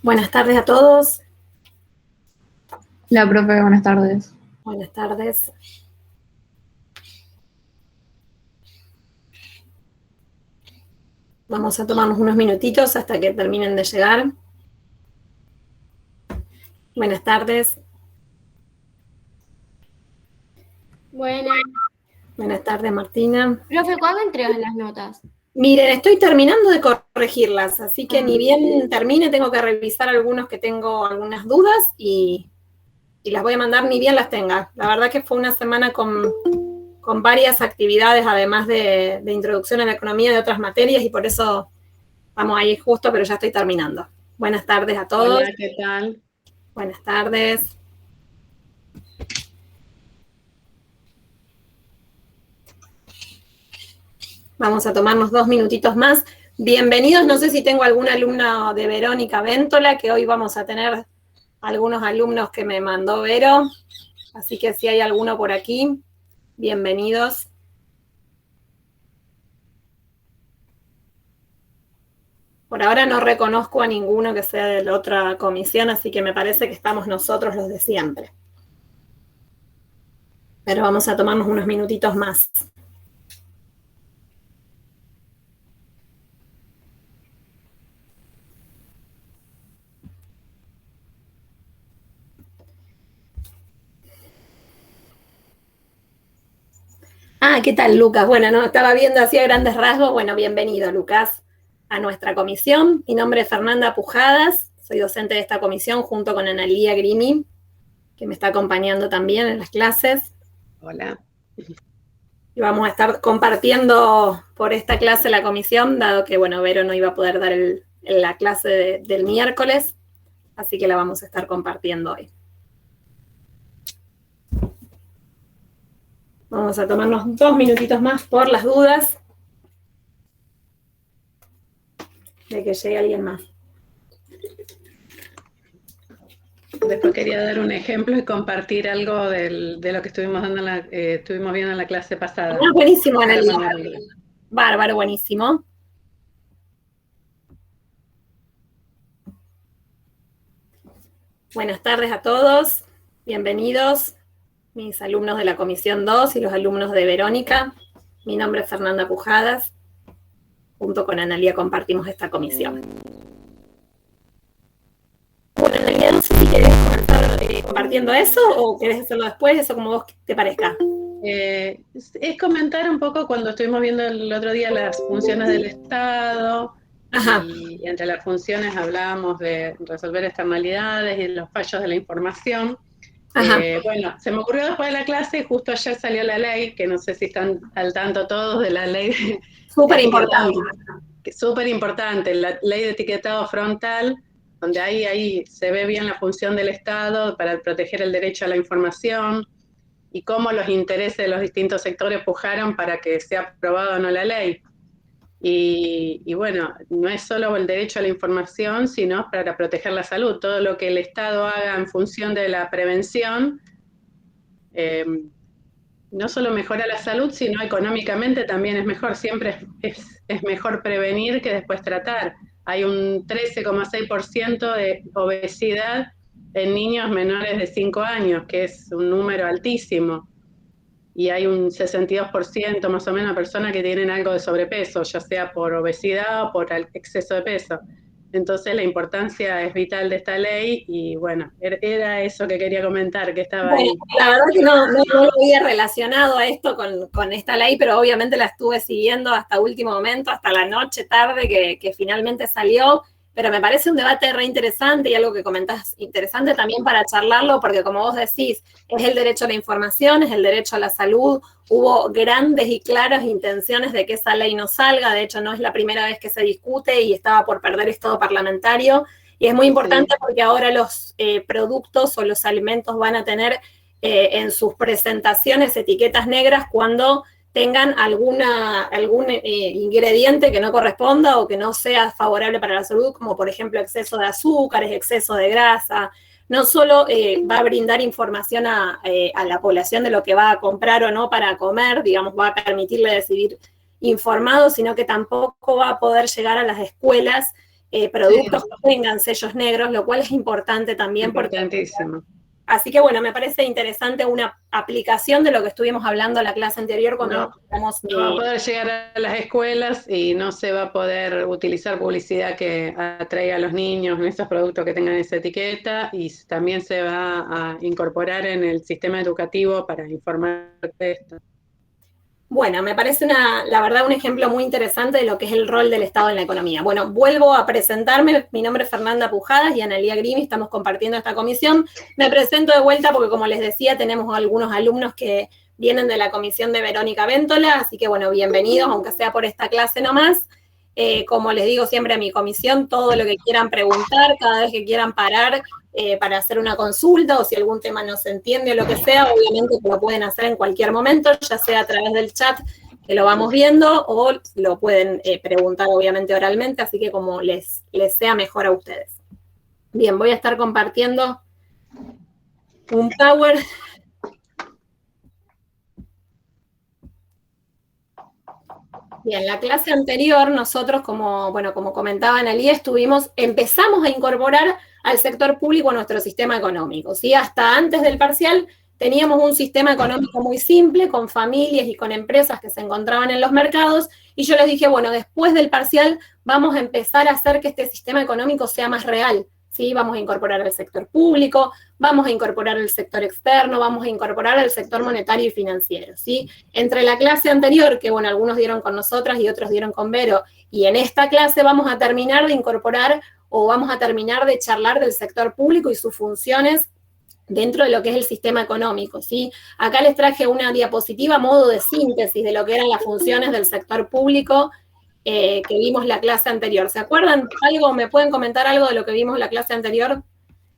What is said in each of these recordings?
Buenas tardes a todos. Hola, profe, buenas tardes. Buenas tardes. Vamos a tomarnos unos minutitos hasta que terminen de llegar. Buenas tardes. Buenas. Buenas tardes, Martina. Profe, ¿cuándo entregan las notas? Miren, estoy terminando de corregirlas, así que ni bien termine, tengo que revisar algunos que tengo algunas dudas y las voy a mandar ni bien las tenga. La verdad que fue una semana con varias actividades, además de introducción a la economía de otras materias, y por eso vamos a ir justo, pero ya estoy terminando. Buenas tardes a todos. Hola, ¿qué tal? Buenas tardes. Vamos a tomarnos 2 minutitos más. Bienvenidos, no sé si tengo algún alumno de Verónica Véntola, que hoy vamos a tener algunos alumnos que me mandó Vero, así que si hay alguno por aquí, bienvenidos. Por ahora no reconozco a ninguno que sea de la otra comisión, así que me parece que estamos nosotros los de siempre. Pero vamos a tomarnos unos minutitos más. Ah, ¿qué tal, Lucas? Bueno, no estaba viendo así a grandes rasgos. Bueno, bienvenido, Lucas, a nuestra comisión. Mi nombre es Fernanda Pujadas, soy docente de esta comisión junto con Analía Grimi, que me está acompañando también en las clases. Hola. Y vamos a estar compartiendo por esta clase la comisión, dado que, bueno, Vero no iba a poder dar la clase del miércoles, así que la vamos a estar compartiendo hoy. Vamos a tomarnos 2 minutitos más por las dudas de que llegue alguien más. Después quería dar un ejemplo y compartir algo de lo que estuvimos viendo en la clase pasada. Ah, buenísimo, Analia. Bárbaro, buenísimo. Buenas tardes a todos, bienvenidos, mis alumnos de la Comisión 2 y los alumnos de Verónica. Mi nombre es Fernanda Pujadas, junto con Analia compartimos esta comisión. Bueno, Analia, no sé si querés comenzar compartiendo eso o querés hacerlo después, eso como vos te parezca. Es comentar un poco cuando estuvimos viendo el otro día las funciones del Estado. Ajá. Y entre las funciones hablábamos de resolver externalidades y los fallos de la información. Bueno, se me ocurrió después de la clase y justo ayer salió la ley, que no sé si están al tanto todos de la ley. Súper importante. Súper importante, la ley de etiquetado frontal, donde ahí se ve bien la función del Estado para proteger el derecho a la información y cómo los intereses de los distintos sectores pujaron para que sea aprobada o no la ley. Y bueno, no es solo el derecho a la información, sino para proteger la salud. Todo lo que el Estado haga en función de la prevención, no solo mejora la salud, sino económicamente también es mejor. Siempre es mejor prevenir que después tratar. Hay un 13,6% de obesidad en niños menores de 5 años, que es un número altísimo. Y hay un 62% más o menos de personas que tienen algo de sobrepeso, ya sea por obesidad o por exceso de peso. Entonces la importancia es vital de esta ley y bueno, era eso que quería comentar, que estaba ahí. La verdad que no lo había relacionado a esto con esta ley, pero obviamente la estuve siguiendo hasta último momento, hasta la noche, tarde, que finalmente salió. pero me parece un debate re interesante y algo que comentás interesante también para charlarlo, porque como vos decís, es el derecho a la información, es el derecho a la salud. Hubo grandes y claras intenciones de que esa ley no salga, de hecho no es la primera vez que se discute y estaba por perder estado parlamentario, y es muy importante porque ahora los productos o los alimentos van a tener en sus presentaciones etiquetas negras cuando tengan algún ingrediente que no corresponda o que no sea favorable para la salud, como por ejemplo exceso de azúcares, exceso de grasa. No solo va a brindar información a la población de lo que va a comprar o no para comer, digamos, va a permitirle decidir informado, sino que tampoco va a poder llegar a las escuelas productos que tengan sellos negros, lo cual es importante también. Importantísimo. Así que bueno, me parece interesante una aplicación de lo que estuvimos hablando en la clase anterior cuando no va a poder llegar a las escuelas y no se va a poder utilizar publicidad que atraiga a los niños en esos productos que tengan esa etiqueta, y también se va a incorporar en el sistema educativo para informar de esto. Bueno, me parece la verdad un ejemplo muy interesante de lo que es el rol del Estado en la economía. Bueno, vuelvo a presentarme, mi nombre es Fernanda Pujadas y Analía Grimi, estamos compartiendo esta comisión. Me presento de vuelta porque, como les decía, tenemos algunos alumnos que vienen de la comisión de Verónica Béntola, así que bueno, bienvenidos, aunque sea por esta clase nomás. Como les digo siempre a mi comisión, todo lo que quieran preguntar, cada vez que quieran parar para hacer una consulta o si algún tema no se entiende o lo que sea, obviamente lo pueden hacer en cualquier momento, ya sea a través del chat que lo vamos viendo o lo pueden preguntar obviamente oralmente, así que como les sea mejor a ustedes. Bien, voy a estar compartiendo un Power. Bien, la clase anterior nosotros, como comentaba Analía, empezamos a incorporar al sector público a nuestro sistema económico, ¿sí? Hasta antes del parcial teníamos un sistema económico muy simple, con familias y con empresas que se encontraban en los mercados, y yo les dije, bueno, después del parcial vamos a empezar a hacer que este sistema económico sea más real, ¿sí? Vamos a incorporar el sector público, vamos a incorporar el sector externo, vamos a incorporar el sector monetario y financiero, ¿sí? Entre la clase anterior, que bueno, algunos dieron con nosotras y otros dieron con Vero, y en esta clase vamos a terminar de incorporar o vamos a terminar de charlar del sector público y sus funciones dentro de lo que es el sistema económico, ¿sí? Acá les traje una diapositiva a modo de síntesis de lo que eran las funciones del sector público que vimos la clase anterior. ¿Se acuerdan algo? ¿Me pueden comentar algo de lo que vimos la clase anterior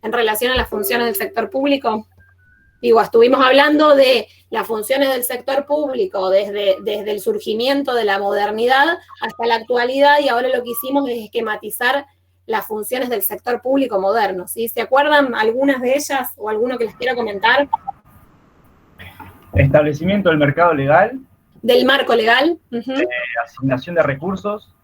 en relación a las funciones del sector público? Digo, estuvimos hablando de las funciones del sector público desde el surgimiento de la modernidad hasta la actualidad, y ahora lo que hicimos es esquematizar las funciones del sector público moderno, ¿sí? ¿Se acuerdan algunas de ellas o alguno que les quiera comentar? Establecimiento del mercado legal. Del marco legal. Asignación de recursos,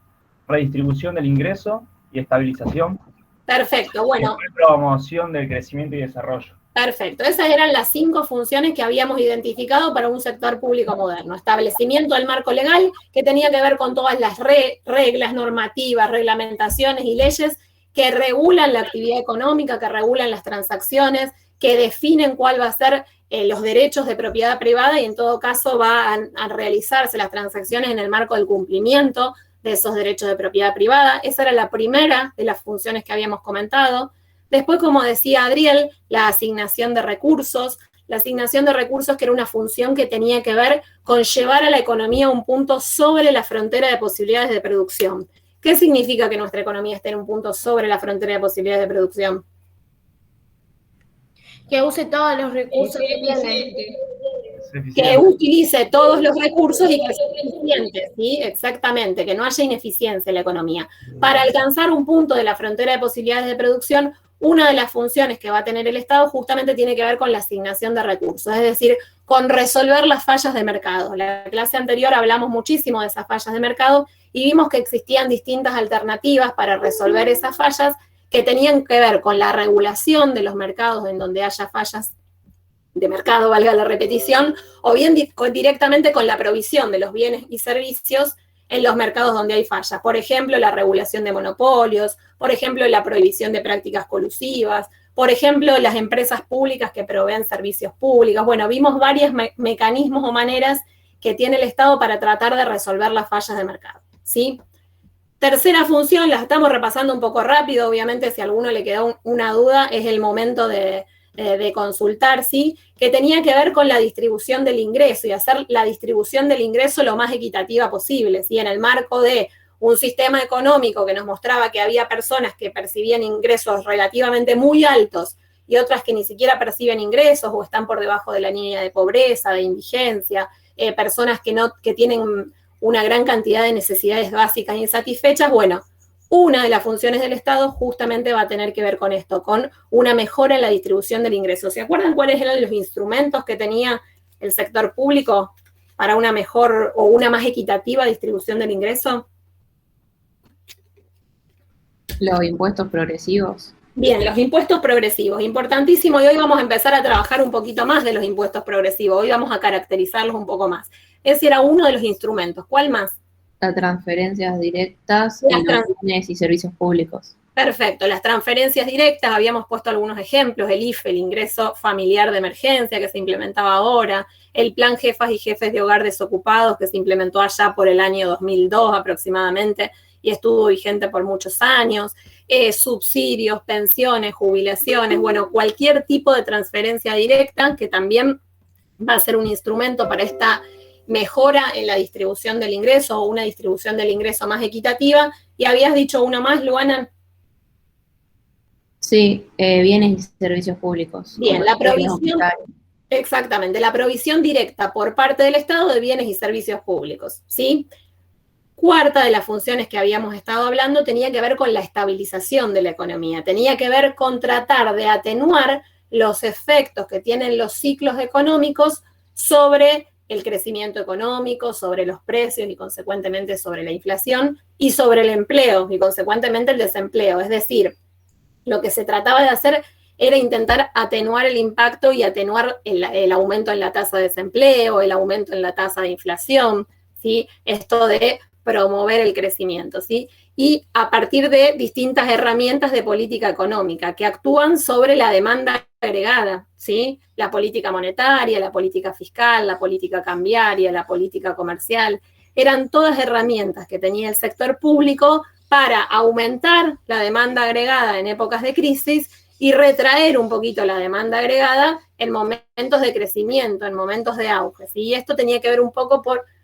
redistribución del ingreso y estabilización. Perfecto, bueno. Y promoción del crecimiento y desarrollo. Perfecto, esas eran las 5 funciones que habíamos identificado para un sector público moderno. Establecimiento del marco legal, que tenía que ver con todas las reglas, normativas, reglamentaciones y leyes que regulan la actividad económica, que regulan las transacciones, que definen cuál va a ser los derechos de propiedad privada y en todo caso va a realizarse las transacciones en el marco del cumplimiento de esos derechos de propiedad privada. Esa era la primera de las funciones que habíamos comentado. Después, como decía Adriel, la asignación de recursos. La asignación de recursos, que era una función que tenía que ver con llevar a la economía a un punto sobre la frontera de posibilidades de producción. ¿Qué significa que nuestra economía esté en un punto sobre la frontera de posibilidades de producción? Que use todos los recursos que tiene. Que utilice todos los recursos y que sea eficiente, ¿sí? Exactamente, que no haya ineficiencia en la economía. Para alcanzar un punto de la frontera de posibilidades de producción, una de las funciones que va a tener el Estado justamente tiene que ver con la asignación de recursos, es decir, con resolver las fallas de mercado. En la clase anterior hablamos muchísimo de esas fallas de mercado y vimos que existían distintas alternativas para resolver esas fallas que tenían que ver con la regulación de los mercados en donde haya fallas de mercado, valga la repetición, o bien directamente con la provisión de los bienes y servicios en los mercados donde hay fallas. Por ejemplo, la regulación de monopolios, por ejemplo, la prohibición de prácticas colusivas, por ejemplo, las empresas públicas que proveen servicios públicos. Bueno, vimos varios mecanismos o maneras que tiene el Estado para tratar de resolver las fallas de mercado, ¿sí? Tercera función, la estamos repasando un poco rápido, obviamente si a alguno le queda una duda, es el momento de consultar, ¿sí? Que tenía que ver con la distribución del ingreso y hacer la distribución del ingreso lo más equitativa posible, ¿sí? En el marco de un sistema económico que nos mostraba que había personas que percibían ingresos relativamente muy altos y otras que ni siquiera perciben ingresos o están por debajo de la línea de pobreza, de indigencia, personas que tienen una gran cantidad de necesidades básicas insatisfechas, bueno, una de las funciones del Estado justamente va a tener que ver con esto, con una mejora en la distribución del ingreso. ¿Se acuerdan cuáles eran los instrumentos que tenía el sector público para una mejor o una más equitativa distribución del ingreso? Los impuestos progresivos. Bien, los impuestos progresivos, importantísimo, y hoy vamos a empezar a trabajar un poquito más de los impuestos progresivos, hoy vamos a caracterizarlos un poco más. Ese era uno de los instrumentos. ¿Cuál más? Las transferencias directas y los bienes y servicios públicos. Perfecto, las transferencias directas, habíamos puesto algunos ejemplos, el IFE, el ingreso familiar de emergencia que se implementaba ahora, el plan jefas y jefes de hogar desocupados que se implementó allá por el año 2002 aproximadamente y estuvo vigente por muchos años, subsidios, pensiones, jubilaciones, bueno, cualquier tipo de transferencia directa que también va a ser un instrumento para esta mejora en la distribución del ingreso o una distribución del ingreso más equitativa. Y habías dicho una más, Luana. Sí, bienes y servicios públicos. Bien, la provisión, exactamente, la provisión directa por parte del Estado de bienes y servicios públicos, ¿sí? Cuarta de las funciones que habíamos estado hablando tenía que ver con la estabilización de la economía, tenía que ver con tratar de atenuar los efectos que tienen los ciclos económicos sobre el crecimiento económico, sobre los precios y consecuentemente sobre la inflación y sobre el empleo y consecuentemente el desempleo. Es decir, lo que se trataba de hacer era intentar atenuar el impacto y atenuar el aumento en la tasa de desempleo, el aumento en la tasa de inflación, ¿sí? Esto de promover el crecimiento, ¿sí? Y a partir de distintas herramientas de política económica que actúan sobre la demanda agregada, ¿sí? La política monetaria, la política fiscal, la política cambiaria, la política comercial, eran todas herramientas que tenía el sector público para aumentar la demanda agregada en épocas de crisis y retraer un poquito la demanda agregada en momentos de crecimiento, en momentos de auge, ¿sí? Y esto tenía que ver un poco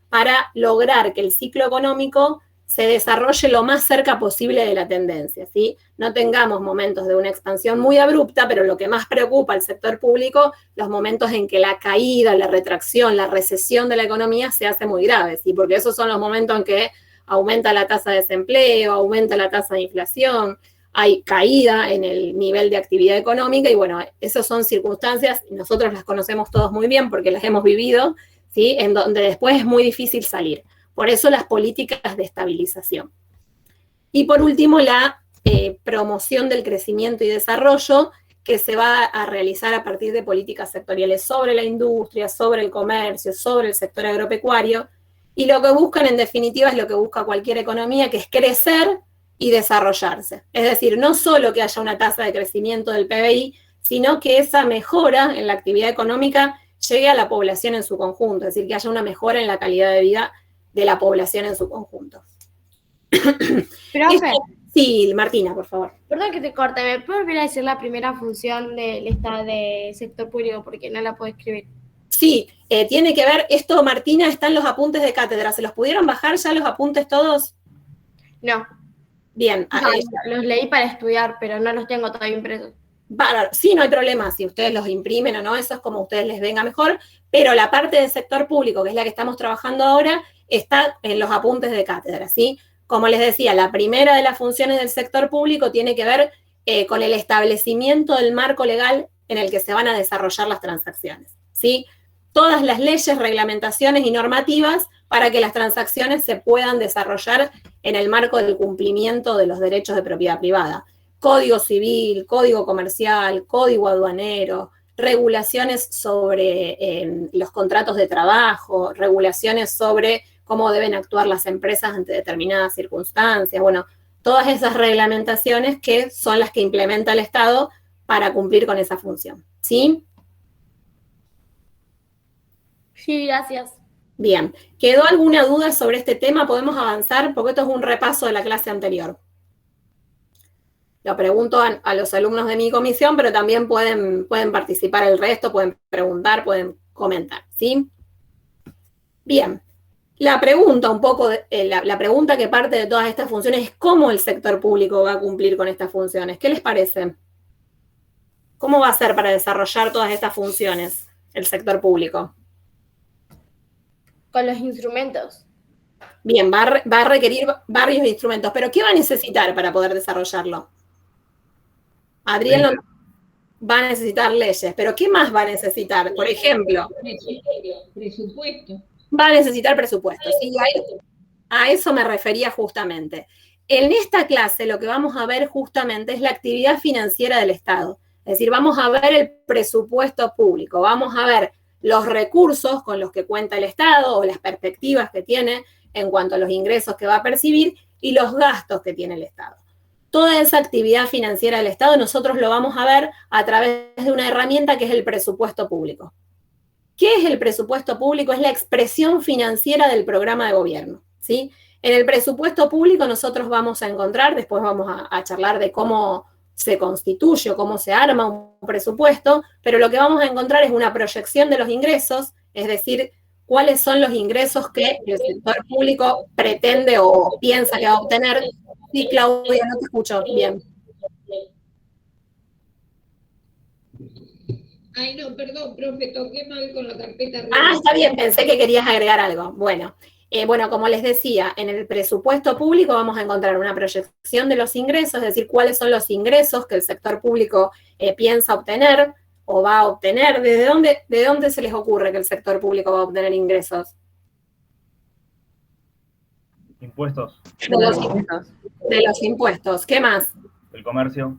para lograr que el ciclo económico se desarrolle lo más cerca posible de la tendencia, ¿sí? No tengamos momentos de una expansión muy abrupta, pero lo que más preocupa al sector público, los momentos en que la caída, la retracción, la recesión de la economía se hace muy grave, ¿sí? Porque esos son los momentos en que aumenta la tasa de desempleo, aumenta la tasa de inflación, hay caída en el nivel de actividad económica y bueno, esas son circunstancias, nosotros las conocemos todos muy bien porque las hemos vivido, ¿sí? En donde después es muy difícil salir. Por eso las políticas de estabilización. Y por último, la promoción del crecimiento y desarrollo que se va a realizar a partir de políticas sectoriales sobre la industria, sobre el comercio, sobre el sector agropecuario. Y lo que buscan, en definitiva, es lo que busca cualquier economía, que es crecer y desarrollarse. Es decir, no solo que haya una tasa de crecimiento del PBI, sino que esa mejora en la actividad económica llegue a la población en su conjunto, es decir, que haya una mejora en la calidad de vida de la población en su conjunto. Profe, sí, Martina, por favor. perdón que te corte, ¿me puedes volver a decir la primera función del Estado de sector público? Porque no la puedo escribir. Sí, tiene que ver, esto, Martina, está en los apuntes de cátedra. ¿Se los pudieron bajar ya los apuntes todos? No. Bien. No, los leí para estudiar, pero no los tengo todavía impresos. Sí, no hay problema, si ustedes los imprimen o no, eso es como a ustedes les venga mejor, pero la parte del sector público, que es la que estamos trabajando ahora, está en los apuntes de cátedra, ¿sí? Como les decía, la primera de las funciones del sector público tiene que ver con el establecimiento del marco legal en el que se van a desarrollar las transacciones, ¿sí? Todas las leyes, reglamentaciones y normativas para que las transacciones se puedan desarrollar en el marco del cumplimiento de los derechos de propiedad privada. Código civil, código comercial, código aduanero, regulaciones sobre los contratos de trabajo, regulaciones sobre cómo deben actuar las empresas ante determinadas circunstancias. Bueno, todas esas reglamentaciones que son las que implementa el Estado para cumplir con esa función, ¿sí? Sí, gracias. Bien, ¿quedó alguna duda sobre este tema? ¿Podemos avanzar? Porque esto es un repaso de la clase anterior. Lo pregunto a los alumnos de mi comisión, pero también pueden participar el resto, pueden preguntar, pueden comentar, ¿sí? Bien, la pregunta un poco, la pregunta que parte de todas estas funciones es cómo el sector público va a cumplir con estas funciones. ¿Qué les parece? ¿Cómo va a ser para desarrollar todas estas funciones el sector público? Con los instrumentos. Bien, va a requerir varios instrumentos, pero ¿qué va a necesitar para poder desarrollarlo? Adriel va a necesitar leyes, pero ¿qué más va a necesitar? Por ejemplo, presupuesto. Va a necesitar presupuesto, ¿sí? A eso me refería justamente. En esta clase lo que vamos a ver justamente es la actividad financiera del Estado. Es decir, vamos a ver el presupuesto público, vamos a ver los recursos con los que cuenta el Estado o las perspectivas que tiene en cuanto a los ingresos que va a percibir y los gastos que tiene el Estado. Toda esa actividad financiera del Estado nosotros lo vamos a ver a través de una herramienta que es el presupuesto público. ¿Qué es el presupuesto público? Es la expresión financiera del programa de gobierno, ¿sí? En el presupuesto público nosotros vamos a encontrar, después vamos a charlar de cómo se constituye o cómo se arma un presupuesto, pero lo que vamos a encontrar es una proyección de los ingresos, es decir, cuáles son los ingresos que el sector público pretende o piensa que va a obtener. Sí, Claudia, no te escucho bien. Ay, no, perdón, profe, toqué mal con la carpeta. Ah, está bien, pensé que querías agregar algo. Bueno, como les decía, en el presupuesto público vamos a encontrar una proyección de los ingresos, es decir, cuáles son los ingresos que el sector público piensa obtener o va a obtener. ¿De dónde se les ocurre que el sector público va a obtener ingresos? Impuestos. De los impuestos. ¿Qué más? El comercio.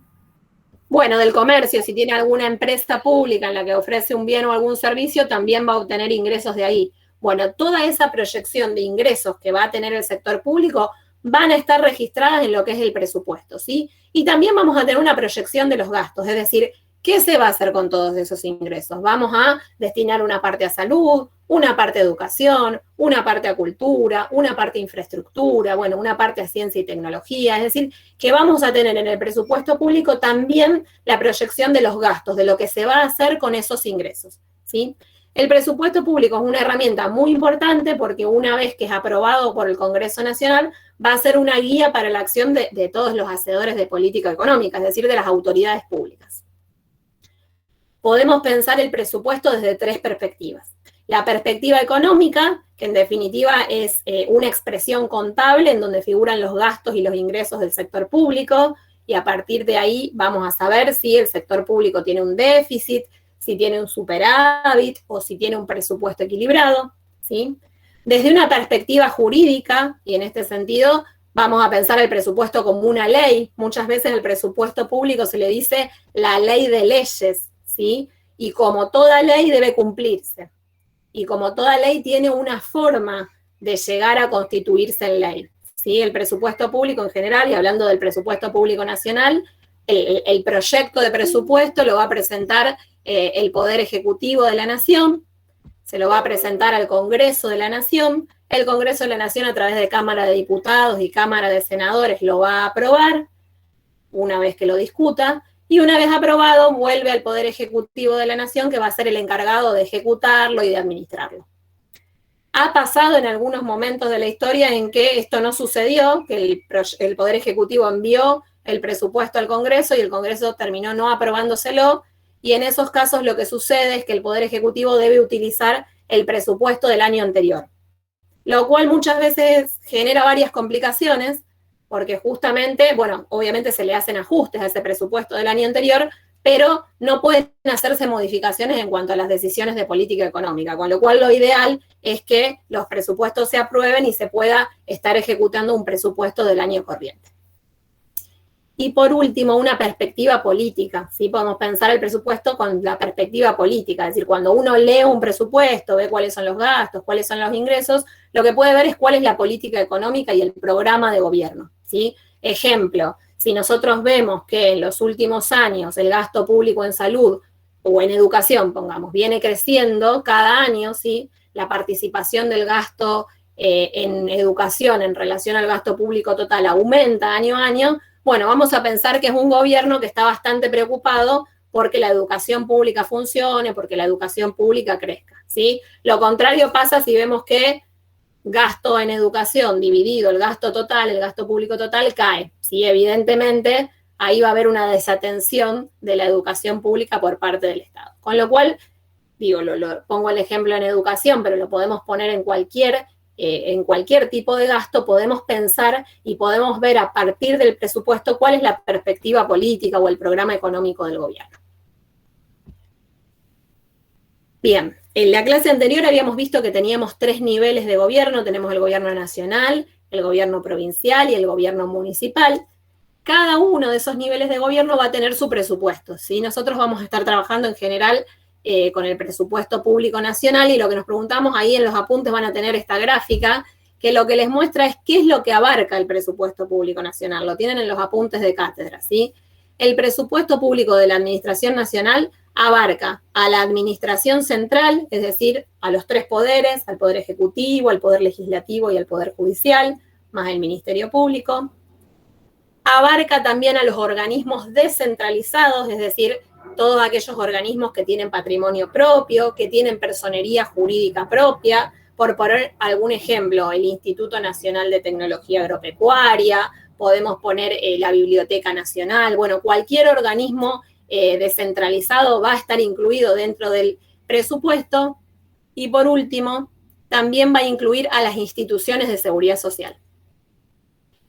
Bueno, del comercio, si tiene alguna empresa pública en la que ofrece un bien o algún servicio, también va a obtener ingresos de ahí. Bueno, toda esa proyección de ingresos que va a tener el sector público van a estar registradas en lo que es el presupuesto, ¿sí? Y también vamos a tener una proyección de los gastos, es decir, ¿qué se va a hacer con todos esos ingresos? Vamos a destinar una parte a salud, una parte a educación, una parte a cultura, una parte a infraestructura, bueno, una parte a ciencia y tecnología, es decir, que vamos a tener en el presupuesto público también la proyección de los gastos, de lo que se va a hacer con esos ingresos, ¿sí? El presupuesto público es una herramienta muy importante porque una vez que es aprobado por el Congreso Nacional, va a ser una guía para la acción de todos los hacedores de política económica, es decir, de las autoridades públicas. Podemos pensar el presupuesto desde tres perspectivas. La perspectiva económica, que en definitiva es una expresión contable en donde figuran los gastos y los ingresos del sector público, y a partir de ahí vamos a saber si el sector público tiene un déficit, si tiene un superávit o si tiene un presupuesto equilibrado, ¿sí? Desde una perspectiva jurídica, y en este sentido vamos a pensar el presupuesto como una ley. Muchas veces el presupuesto público se le dice la ley de leyes, ¿sí? Y como toda ley debe cumplirse. Y como toda ley tiene una forma de llegar a constituirse en ley, ¿sí? El presupuesto público en general, y hablando del presupuesto público nacional, el proyecto de presupuesto lo va a presentar el Poder Ejecutivo de la Nación, se lo va a presentar al Congreso de la Nación, el Congreso de la Nación a través de Cámara de Diputados y Cámara de Senadores lo va a aprobar una vez que lo discuta, y una vez aprobado vuelve al Poder Ejecutivo de la Nación, que va a ser el encargado de ejecutarlo y de administrarlo. Ha pasado en algunos momentos de la historia en que esto no sucedió, que el Poder Ejecutivo envió el presupuesto al Congreso y el Congreso terminó no aprobándoselo, y en esos casos lo que sucede es que el Poder Ejecutivo debe utilizar el presupuesto del año anterior, lo cual muchas veces genera varias complicaciones, porque justamente, bueno, obviamente se le hacen ajustes a ese presupuesto del año anterior, pero no pueden hacerse modificaciones en cuanto a las decisiones de política económica, con lo cual lo ideal es que los presupuestos se aprueben y se pueda estar ejecutando un presupuesto del año corriente. Y por último, una perspectiva política, ¿sí? Podemos pensar el presupuesto con la perspectiva política, es decir, cuando uno lee un presupuesto, ve cuáles son los gastos, cuáles son los ingresos, lo que puede ver es cuál es la política económica y el programa de gobierno, ¿sí? Ejemplo, si nosotros vemos que en los últimos años el gasto público en salud o en educación, pongamos, viene creciendo cada año, ¿sí? la participación del gasto en educación en relación al gasto público total aumenta año a año, bueno, vamos a pensar que es un gobierno que está bastante preocupado porque la educación pública funcione, porque la educación pública crezca, ¿sí? Lo contrario pasa si vemos que gasto en educación dividido, el gasto total, el gasto público total cae, ¿sí? Evidentemente, ahí va a haber una desatención de la educación pública por parte del Estado. Con lo cual, digo, lo pongo el ejemplo en educación, pero lo podemos poner en cualquier tipo de gasto, podemos pensar y podemos ver a partir del presupuesto cuál es la perspectiva política o el programa económico del gobierno. Bien, en la clase anterior habíamos visto que teníamos 3 niveles de gobierno, tenemos el gobierno nacional, el gobierno provincial y el gobierno municipal. Cada uno de esos niveles de gobierno va a tener su presupuesto, ¿sí? Nosotros vamos a estar trabajando en general con el presupuesto público nacional y lo que nos preguntamos ahí en los apuntes van a tener esta gráfica que lo que les muestra es qué es lo que abarca el presupuesto público nacional. Lo tienen en los apuntes de cátedra, ¿sí? El presupuesto público de la Administración Nacional abarca a la Administración Central, es decir, a los 3 poderes, al Poder Ejecutivo, al Poder Legislativo y al Poder Judicial, más el Ministerio Público. Abarca también a los organismos descentralizados, es decir, todos aquellos organismos que tienen patrimonio propio, que tienen personería jurídica propia, por poner algún ejemplo, el Instituto Nacional de Tecnología Agropecuaria, podemos poner la Biblioteca Nacional, bueno, cualquier organismo descentralizado va a estar incluido dentro del presupuesto. Y por último, también va a incluir a las instituciones de seguridad social.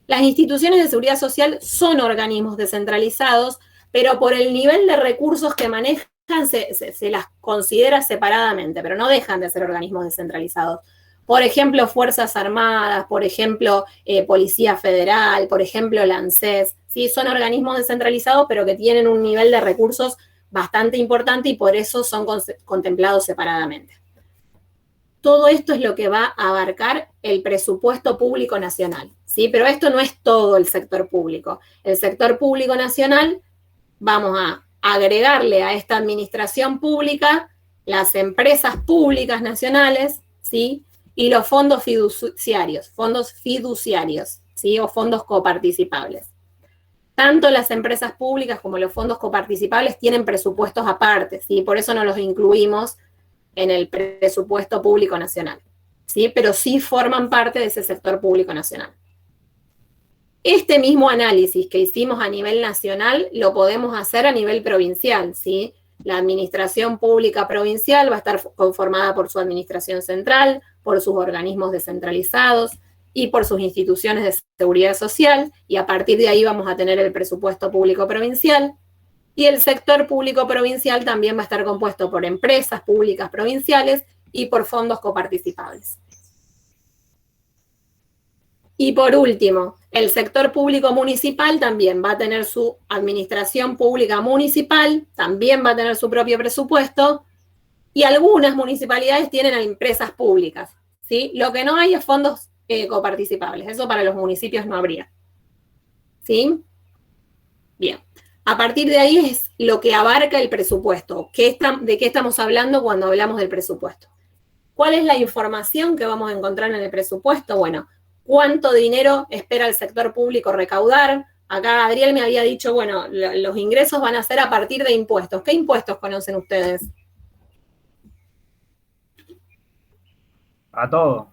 Las instituciones de seguridad social son organismos descentralizados, pero por el nivel de recursos que manejan se las considera separadamente, pero no dejan de ser organismos descentralizados. Por ejemplo, Fuerzas Armadas, por ejemplo, Policía Federal, por ejemplo, la ANSES, ¿sí? Son organismos descentralizados, pero que tienen un nivel de recursos bastante importante y por eso son contemplados separadamente. Todo esto es lo que va a abarcar el presupuesto público nacional, ¿sí? Pero esto no es todo el sector público. El sector público nacional, vamos a agregarle a esta administración pública las empresas públicas nacionales, ¿sí? Y los fondos fiduciarios, ¿sí? O fondos coparticipables. Tanto las empresas públicas como los fondos coparticipables tienen presupuestos aparte, ¿sí? Por eso no los incluimos en el presupuesto público nacional, ¿sí? Pero sí forman parte de ese sector público nacional. Este mismo análisis que hicimos a nivel nacional lo podemos hacer a nivel provincial, ¿sí? La administración pública provincial va a estar conformada por su administración central, por sus organismos descentralizados y por sus instituciones de seguridad social, y a partir de ahí vamos a tener el presupuesto público provincial. Y el sector público provincial también va a estar compuesto por empresas públicas provinciales y por fondos coparticipables. Y por último, el sector público municipal también va a tener su administración pública municipal, también va a tener su propio presupuesto, y algunas municipalidades tienen empresas públicas, ¿sí? Lo que no hay es fondos coparticipables, eso para los municipios no habría, ¿sí? Bien, a partir de ahí es lo que abarca el presupuesto. ¿De qué estamos hablando cuando hablamos del presupuesto? ¿Cuál es la información que vamos a encontrar en el presupuesto? Bueno, ¿cuánto dinero espera el sector público recaudar? Acá Adriel me había dicho, bueno, los ingresos van a ser a partir de impuestos. ¿Qué impuestos conocen ustedes? A todo.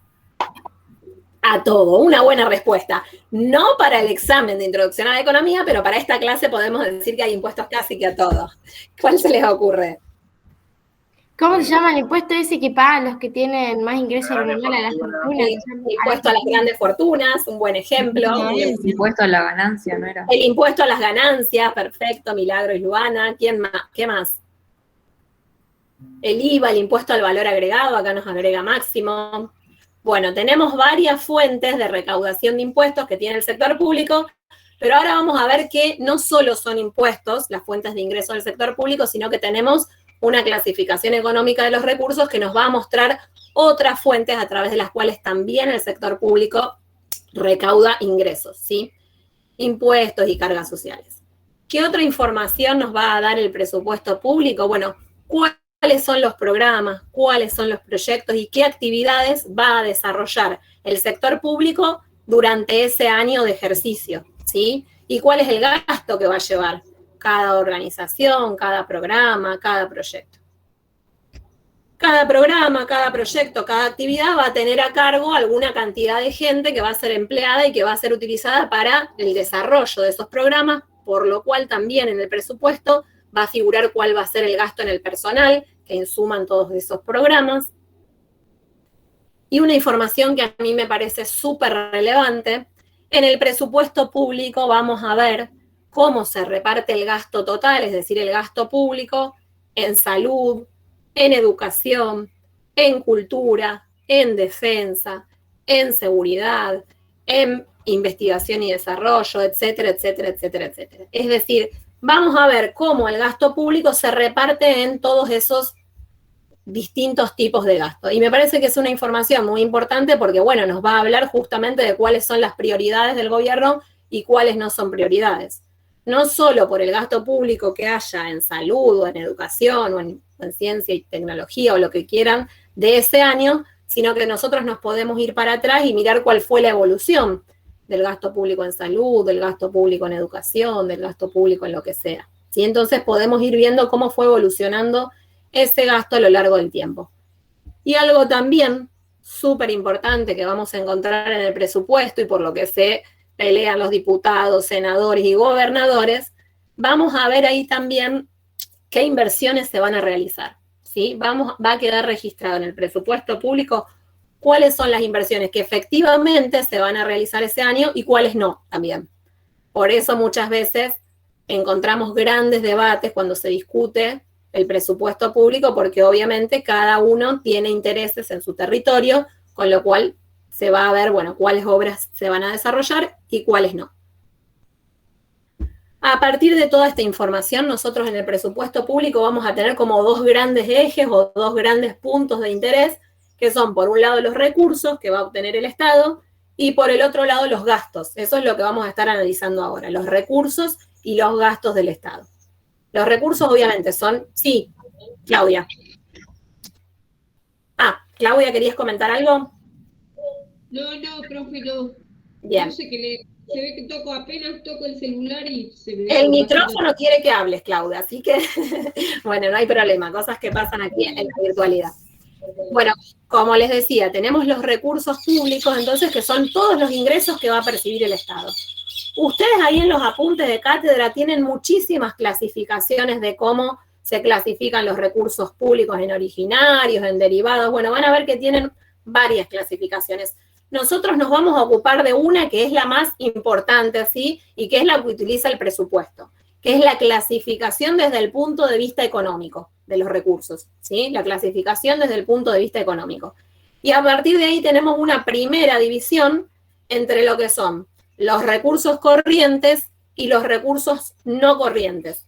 A todo, una buena respuesta. No para el examen de introducción a la economía, pero para esta clase podemos decir que hay impuestos casi que a todo. ¿Cuál se les ocurre? ¿Cómo se llama el impuesto ese que pagan los que tienen más ingresos anuales a las fortunas? El impuesto a las grandes fortunas, un buen ejemplo. El impuesto a la ganancia, ¿no era? El impuesto a las ganancias, perfecto, Milagro y Luana. ¿Quién más? ¿Qué más? El IVA, el impuesto al valor agregado, acá nos agrega Máximo. Bueno, tenemos varias fuentes de recaudación de impuestos que tiene el sector público, pero ahora vamos a ver que no solo son impuestos las fuentes de ingreso del sector público, sino que tenemos una clasificación económica de los recursos que nos va a mostrar otras fuentes a través de las cuales también el sector público recauda ingresos, ¿sí? Impuestos y cargas sociales. ¿Qué otra información nos va a dar el presupuesto público? Bueno, ¿cuál cuáles son los programas, cuáles son los proyectos y qué actividades va a desarrollar el sector público durante ese año de ejercicio, ¿sí? Y cuál es el gasto que va a llevar cada organización, cada programa, cada proyecto. Cada programa, cada proyecto, cada actividad va a tener a cargo alguna cantidad de gente que va a ser empleada y que va a ser utilizada para el desarrollo de esos programas, por lo cual también en el presupuesto va a figurar cuál va a ser el gasto en el personal que insuman todos esos programas. Y una información que a mí me parece súper relevante, en el presupuesto público vamos a ver cómo se reparte el gasto total, es decir, el gasto público en salud, en educación, en cultura, en defensa, en seguridad, en investigación y desarrollo, etcétera, etcétera, etcétera, etcétera. Es decir, vamos a ver cómo el gasto público se reparte en todos esos distintos tipos de gasto. Y me parece que es una información muy importante porque, bueno, nos va a hablar justamente de cuáles son las prioridades del gobierno y cuáles no son prioridades. No solo por el gasto público que haya en salud o en educación o en ciencia y tecnología o lo que quieran de ese año, sino que nosotros nos podemos ir para atrás y mirar cuál fue la evolución del gasto público en salud, del gasto público en educación, del gasto público en lo que sea. ¿Sí? Entonces podemos ir viendo cómo fue evolucionando ese gasto a lo largo del tiempo. Y algo también súper importante que vamos a encontrar en el presupuesto y por lo que se pelean los diputados, senadores y gobernadores, vamos a ver ahí también qué inversiones se van a realizar, ¿sí? Va a quedar registrado en el presupuesto público cuáles son las inversiones que efectivamente se van a realizar ese año y cuáles no también. Por eso muchas veces encontramos grandes debates cuando se discute el presupuesto público, porque obviamente cada uno tiene intereses en su territorio, con lo cual se va a ver, bueno, cuáles obras se van a desarrollar y cuáles no. A partir de toda esta información, nosotros en el presupuesto público vamos a tener como dos grandes ejes o dos grandes puntos de interés, que son por un lado los recursos que va a obtener el Estado y por el otro lado los gastos. Eso es lo que vamos a estar analizando ahora, los recursos y los gastos del Estado. Los recursos obviamente son, sí, Claudia. Claudia, ¿querías comentar algo? No, profe, no. Bien. No sé qué se ve que apenas toco el celular y se me... El micrófono quiere que hables, Claudia, así que, bueno, no hay problema, cosas que pasan aquí en la virtualidad. Bueno, como les decía, tenemos los recursos públicos, entonces, que son todos los ingresos que va a percibir el Estado. Ustedes ahí en los apuntes de cátedra tienen muchísimas clasificaciones de cómo se clasifican los recursos públicos en originarios, en derivados. Bueno, van a ver que tienen varias clasificaciones. Nosotros nos vamos a ocupar de una que es la más importante, ¿sí? Y que es la que utiliza el presupuesto, que es la clasificación desde el punto de vista económico de los recursos, ¿sí? La clasificación desde el punto de vista económico. Y a partir de ahí tenemos una primera división entre lo que son los recursos corrientes y los recursos no corrientes.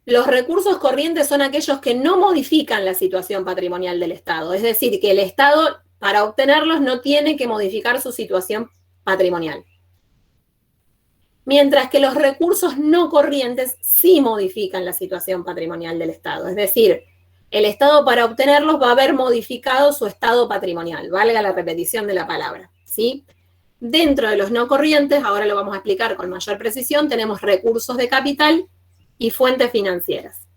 Los recursos corrientes son aquellos que no modifican la situación patrimonial del Estado, es decir, que el Estado, para obtenerlos, no tiene que modificar su situación patrimonial. Mientras que los recursos no corrientes sí modifican la situación patrimonial del Estado, es decir, el Estado para obtenerlos va a haber modificado su estado patrimonial, valga la repetición de la palabra, ¿sí? Dentro de los no corrientes, ahora lo vamos a explicar con mayor precisión, tenemos recursos de capital y fuentes financieras.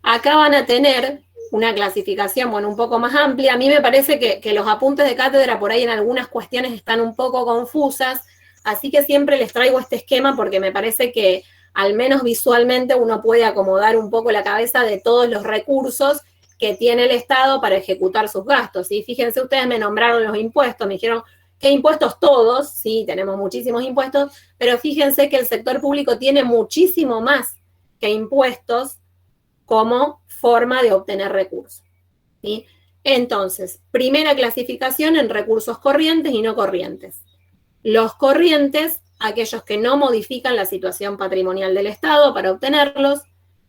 Acá van a tener una clasificación, bueno, un poco más amplia. A mí me parece que los apuntes de cátedra por ahí en algunas cuestiones están un poco confusas, así que siempre les traigo este esquema porque me parece que al menos visualmente uno puede acomodar un poco la cabeza de todos los recursos que tiene el Estado para ejecutar sus gastos. Y fíjense, ustedes me nombraron los impuestos, me dijeron, ¿qué impuestos? Todos, sí, tenemos muchísimos impuestos, pero fíjense que el sector público tiene muchísimo más que impuestos como forma de obtener recursos, ¿sí? Entonces, primera clasificación en recursos corrientes y no corrientes. Los corrientes, aquellos que no modifican la situación patrimonial del Estado para obtenerlos,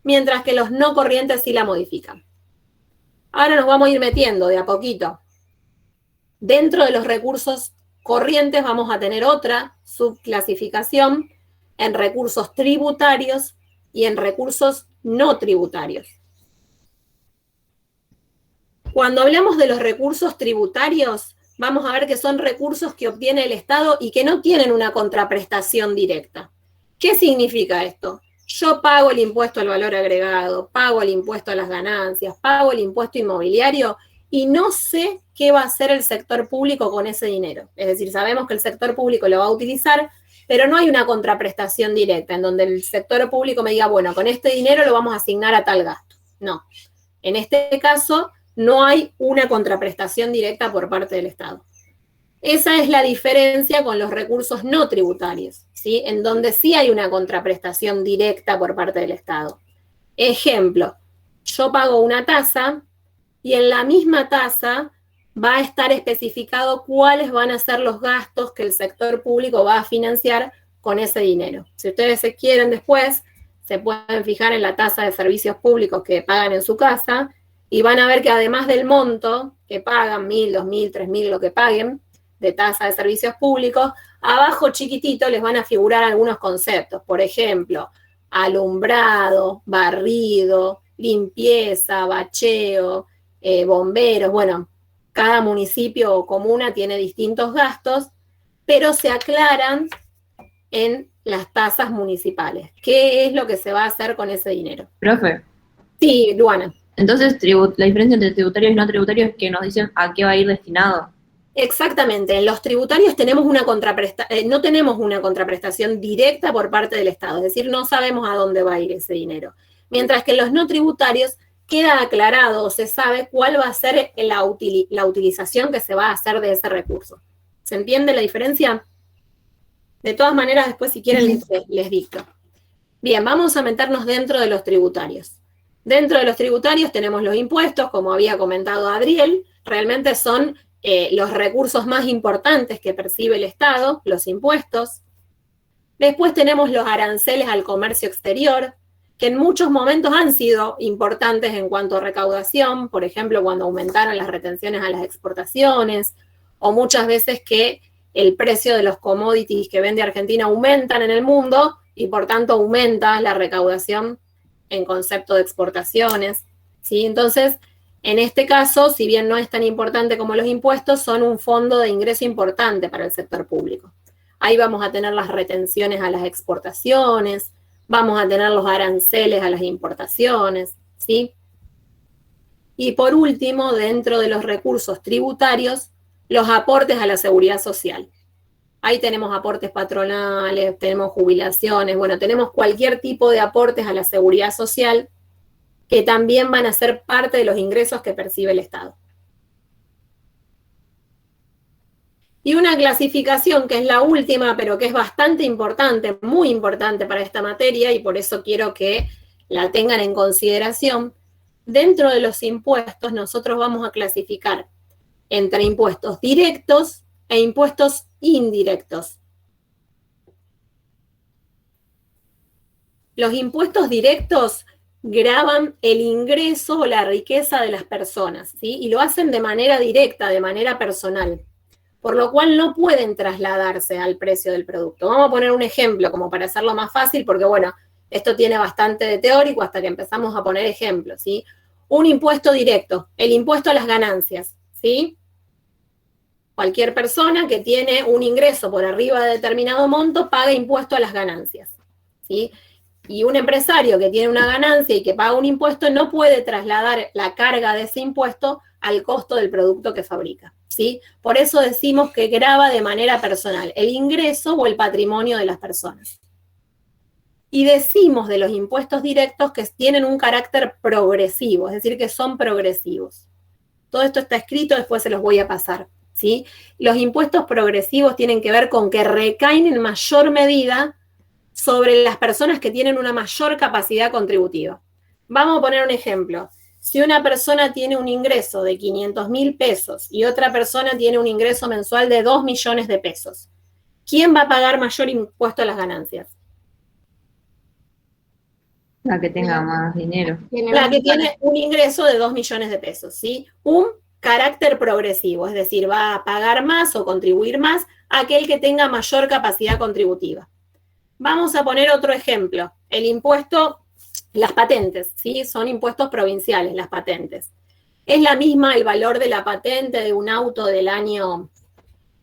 mientras que los no corrientes sí la modifican. Ahora nos vamos a ir metiendo de a poquito. Dentro de los recursos corrientes vamos a tener otra subclasificación en recursos tributarios y en recursos no tributarios. Cuando hablamos de los recursos tributarios, vamos a ver que son recursos que obtiene el Estado y que no tienen una contraprestación directa. ¿Qué significa esto? Yo pago el impuesto al valor agregado, pago el impuesto a las ganancias, pago el impuesto inmobiliario y no sé qué va a hacer el sector público con ese dinero. Es decir, sabemos que el sector público lo va a utilizar, pero no hay una contraprestación directa en donde el sector público me diga, bueno, con este dinero lo vamos a asignar a tal gasto. No. En este caso, no hay una contraprestación directa por parte del Estado. Esa es la diferencia con los recursos no tributarios, ¿sí? En donde sí hay una contraprestación directa por parte del Estado. Ejemplo, yo pago una tasa y en la misma tasa va a estar especificado cuáles van a ser los gastos que el sector público va a financiar con ese dinero. Si ustedes se quieren después, se pueden fijar en la tasa de servicios públicos que pagan en su casa y van a ver que además del monto que pagan, 1.000, 2.000, 3.000, lo que paguen, de tasa de servicios públicos, abajo chiquitito les van a figurar algunos conceptos. Por ejemplo, alumbrado, barrido, limpieza, bacheo, bomberos. Bueno, cada municipio o comuna tiene distintos gastos, pero se aclaran en las tasas municipales. ¿Qué es lo que se va a hacer con ese dinero? Profe. Sí, Luana. Entonces, la diferencia entre tributarios y no tributarios es que nos dicen a qué va a ir destinado. Exactamente, en los tributarios tenemos no tenemos una contraprestación directa por parte del Estado, es decir, no sabemos a dónde va a ir ese dinero. Mientras que en los no tributarios queda aclarado o se sabe cuál va a ser la utilización que se va a hacer de ese recurso. ¿Se entiende la diferencia? De todas maneras, después si quieren les dicto. Bien, vamos a meternos dentro de los tributarios. Dentro de los tributarios tenemos los impuestos, como había comentado Adriel, realmente son los recursos más importantes que percibe el Estado, los impuestos. Después tenemos los aranceles al comercio exterior, que en muchos momentos han sido importantes en cuanto a recaudación, por ejemplo, cuando aumentaron las retenciones a las exportaciones, o muchas veces que el precio de los commodities que vende Argentina aumentan en el mundo y por tanto aumenta la recaudación en concepto de exportaciones, ¿sí? Entonces, en este caso, si bien no es tan importante como los impuestos, son un fondo de ingreso importante para el sector público. Ahí vamos a tener las retenciones a las exportaciones, vamos a tener los aranceles a las importaciones, ¿sí? Y por último, dentro de los recursos tributarios, los aportes a la seguridad social. Ahí tenemos aportes patronales, tenemos jubilaciones, bueno, tenemos cualquier tipo de aportes a la seguridad social que también van a ser parte de los ingresos que percibe el Estado. Y una clasificación que es la última, pero que es bastante importante, muy importante para esta materia, y por eso quiero que la tengan en consideración. Dentro de los impuestos, nosotros vamos a clasificar entre impuestos directos e impuestos indirectos. Los impuestos directos gravan el ingreso o la riqueza de las personas, ¿sí? Y lo hacen de manera directa, de manera personal, por lo cual no pueden trasladarse al precio del producto. Vamos a poner un ejemplo como para hacerlo más fácil, porque bueno, esto tiene bastante de teórico hasta que empezamos a poner ejemplos, ¿sí? Un impuesto directo, el impuesto a las ganancias, ¿sí? Cualquier persona que tiene un ingreso por arriba de determinado monto paga impuesto a las ganancias, ¿sí? Y un empresario que tiene una ganancia y que paga un impuesto no puede trasladar la carga de ese impuesto al costo del producto que fabrica, ¿sí? Por eso decimos que grava de manera personal el ingreso o el patrimonio de las personas. Y decimos de los impuestos directos que tienen un carácter progresivo, es decir, que son progresivos. Todo esto está escrito, después se los voy a pasar, ¿sí? Los impuestos progresivos tienen que ver con que recaen en mayor medida sobre las personas que tienen una mayor capacidad contributiva. Vamos a poner un ejemplo. Si una persona tiene un ingreso de 500.000 pesos y otra persona tiene un ingreso mensual de 2 millones de pesos, ¿quién va a pagar mayor impuesto a las ganancias? La que tenga más dinero. La que tiene un ingreso de 2 millones de pesos, ¿sí? Un carácter progresivo, es decir, va a pagar más o contribuir más aquel que tenga mayor capacidad contributiva. Vamos a poner otro ejemplo, el impuesto Las patentes, ¿sí? Son impuestos provinciales, las patentes. Es la misma el valor de la patente de un auto del año